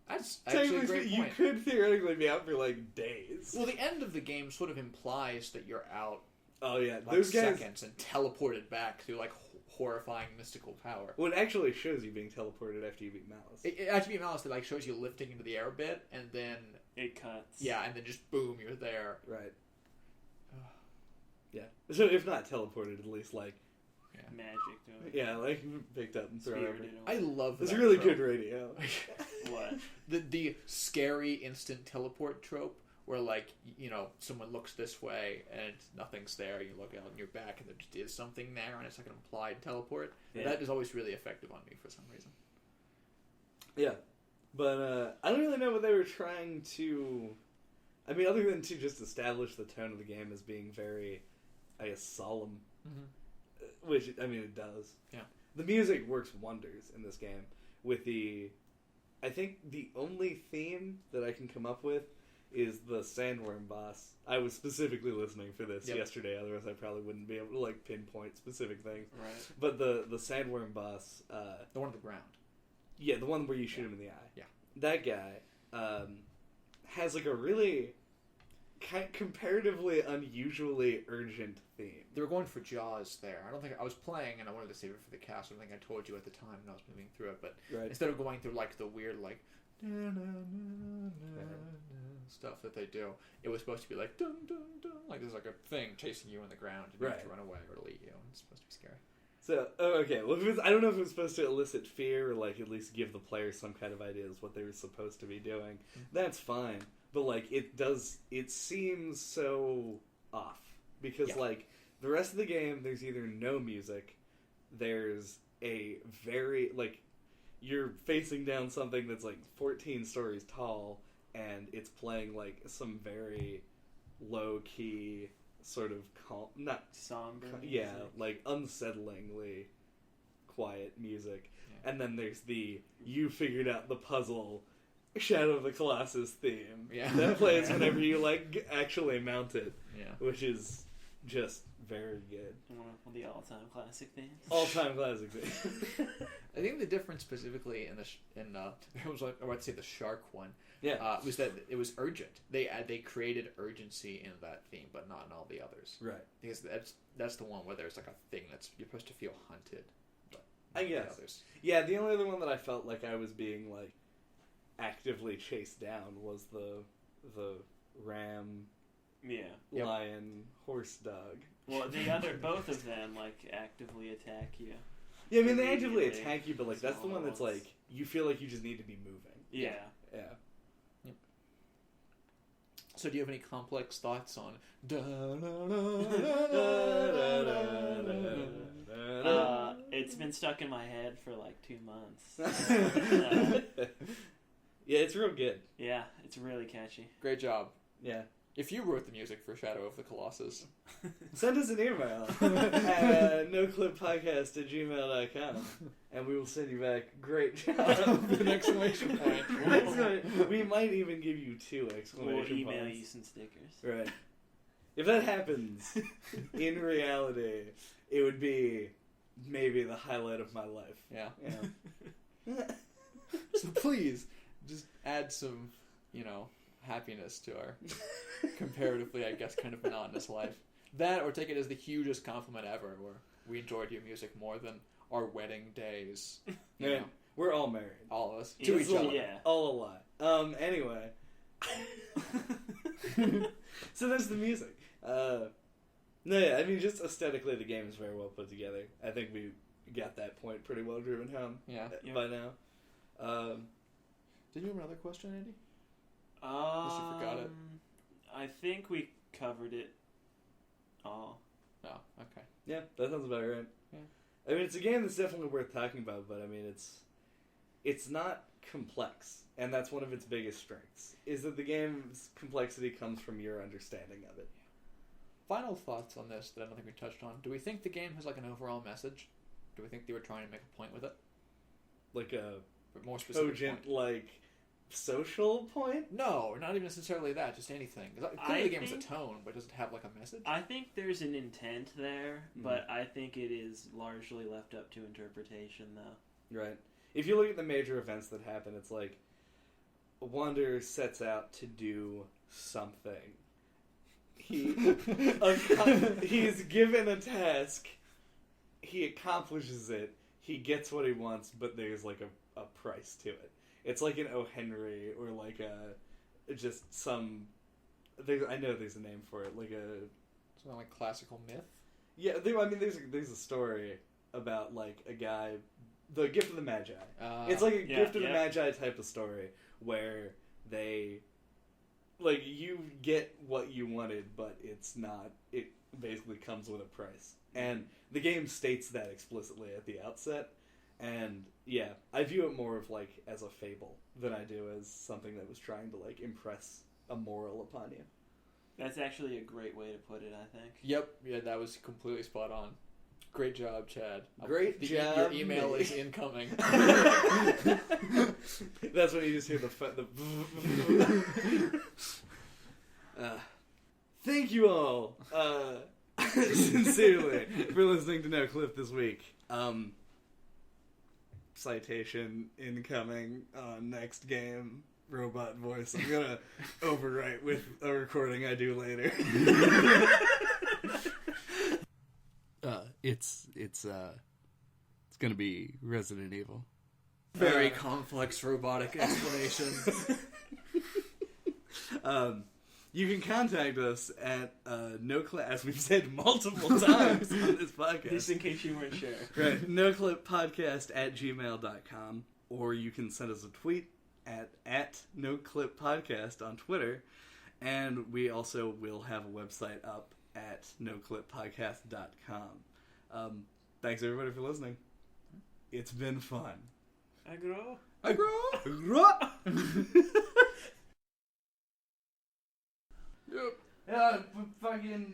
That's actually a great You point. could theoretically be out for, like, days. Well, the end of the game sort of implies that you're out Oh, yeah. like Those guys... seconds and teleported back through, like, horrifying mystical power. Well, it actually shows you being teleported after you beat Malice. It actually, Malice, it, like, shows you lifting into the air a bit, and then... It cuts. Yeah, and then just boom, you're there. Right. Yeah. So if not teleported, at least, like... Magic to it. Yeah, like, picked up and thrown over. Spirited I love that. It's really trope. good radio. What? The scary instant teleport trope, where, like, you know, someone looks this way and nothing's there, you look out and you're back and there just is something there and it's like an implied teleport. Yeah. That is always really effective on me for some reason. Yeah. But I don't really know what they were trying to... I mean, other than to just establish the tone of the game as being very, I guess, solemn. Mm-hmm. Which, I mean, it does. Yeah. The music works wonders in this game. With the... I think the only theme that I can come up with is the Sandworm boss. I was specifically listening for this yesterday, otherwise I probably wouldn't be able to, like, pinpoint specific things. Right. But the Sandworm boss... The one on the ground. Yeah, the one where you shoot him in the eye. Yeah. That guy has, like, a really comparatively unusually urgent theme. They were going for Jaws there. I don't think I was playing and I wanted to save it for the cast. I don't think I told you at the time when I was moving through it, but Right. instead of going through like the weird like stuff that they do, it was supposed to be like dun dun dun, like there's like a thing chasing you in the ground and you have to run away or to eat you. And it's supposed to be scary. So, okay, well, I don't know if it was supposed to elicit fear or, like, at least give the player some kind of idea of what they were supposed to be doing. That's fine. But, like, it seems so off. Because, like, the rest of the game, there's either no music, there's a very, like, you're facing down something that's, like, 14 stories tall, and it's playing, like, some very low-key... sort of calm, not somber. Yeah, like unsettlingly quiet music. Yeah. And then there's the you figured out the puzzle Shadow of the Colossus theme. Yeah. That plays whenever you like actually mount it. Yeah. Which is just very good. One of the all-time classic themes. All-time classic theme. I think the difference specifically in I was about to say the shark one. Yeah. Was that it was urgent. They created urgency in that theme, but not in all the others. Right. Because that's the one where there's like a thing that's you're supposed to feel hunted. But I guess. The others. Yeah, the only other one that I felt like I was being like actively chased down was the ram, lion, horse, dog. Well, both of them like actively attack you. Yeah, I mean they actively attack you, but like that's the one that's like you feel like you just need to be moving. Yeah. Yeah. So do you have any complex thoughts on it's been stuck in my head for like 2 months. Yeah, it's real good. Yeah, it's really catchy. Great job. Yeah. If you wrote the music for Shadow of the Colossus, send us an email at noclippodcast@gmail.com and we will send you back. Great job. With an exclamation point. We might even give you 2 exclamation points. We'll email you some stickers. Right. If that happens, in reality, it would be maybe the highlight of my life. Yeah. Yeah. So please, just add some, happiness to our comparatively, I guess, kind of monotonous life. That, or take it as the hugest compliment ever, where we enjoyed your music more than our wedding days. Yeah. We're all married. All of us. Yeah. To each other. Yeah. All a lie. Anyway. So there's the music. No, yeah, I mean, just aesthetically, the game is very well put together. I think we got that point pretty well driven home by now. Did you have another question, Andy? Unless you forgot it. I think we covered it all. Oh, okay. Yeah, that sounds about right. Yeah. I mean, it's a game that's definitely worth talking about, but I mean, it's not complex, and that's one of its biggest strengths, is that the game's complexity comes from your understanding of it. Final thoughts on this that I don't think we touched on. Do we think the game has like an overall message? Do we think they were trying to make a point with it? Like a But more specific cogent, point? like, social point? No, not even necessarily that. Just anything. 'Cause clearly the game has a tone, but does it have like a message? I think there's an intent there, but I think it is largely left up to interpretation, though. Right. If you look at the major events that happen, it's like Wander sets out to do something. He's given a task. He accomplishes it. He gets what he wants, but there's like a price to it. It's like an O. Henry or like just some. I know there's a name for it, like a Something like classical myth. Yeah. There's a story about like a guy, the Gift of the Magi. It's like a Gift of the Magi type of story where they, like, you get what you wanted, but it's not. It basically comes with a price, and the game states that explicitly at the outset. And yeah, I view it more of like as a fable than I do as something that was trying to like impress a moral upon you. That's actually a great way to put it, I think. Yep. Yeah, that was completely spot on. Great job, Chad. Great job. Your email is incoming. That's when you just hear the thank you all, sincerely, for listening to No Clip this week. Citation incoming on next game. Robot voice. I'm gonna overwrite with a recording I do later. It's gonna be Resident Evil. Very complex robotic explanation. You can contact us at NoClip, as we've said multiple times on this podcast. Just in case you weren't sure. Right, noclippodcast@gmail.com, or you can send us a tweet at noclippodcast on Twitter, and we also will have a website up at noclippodcast.com. Thanks everybody for listening. It's been fun. Agro. Yep. Yeah, fucking.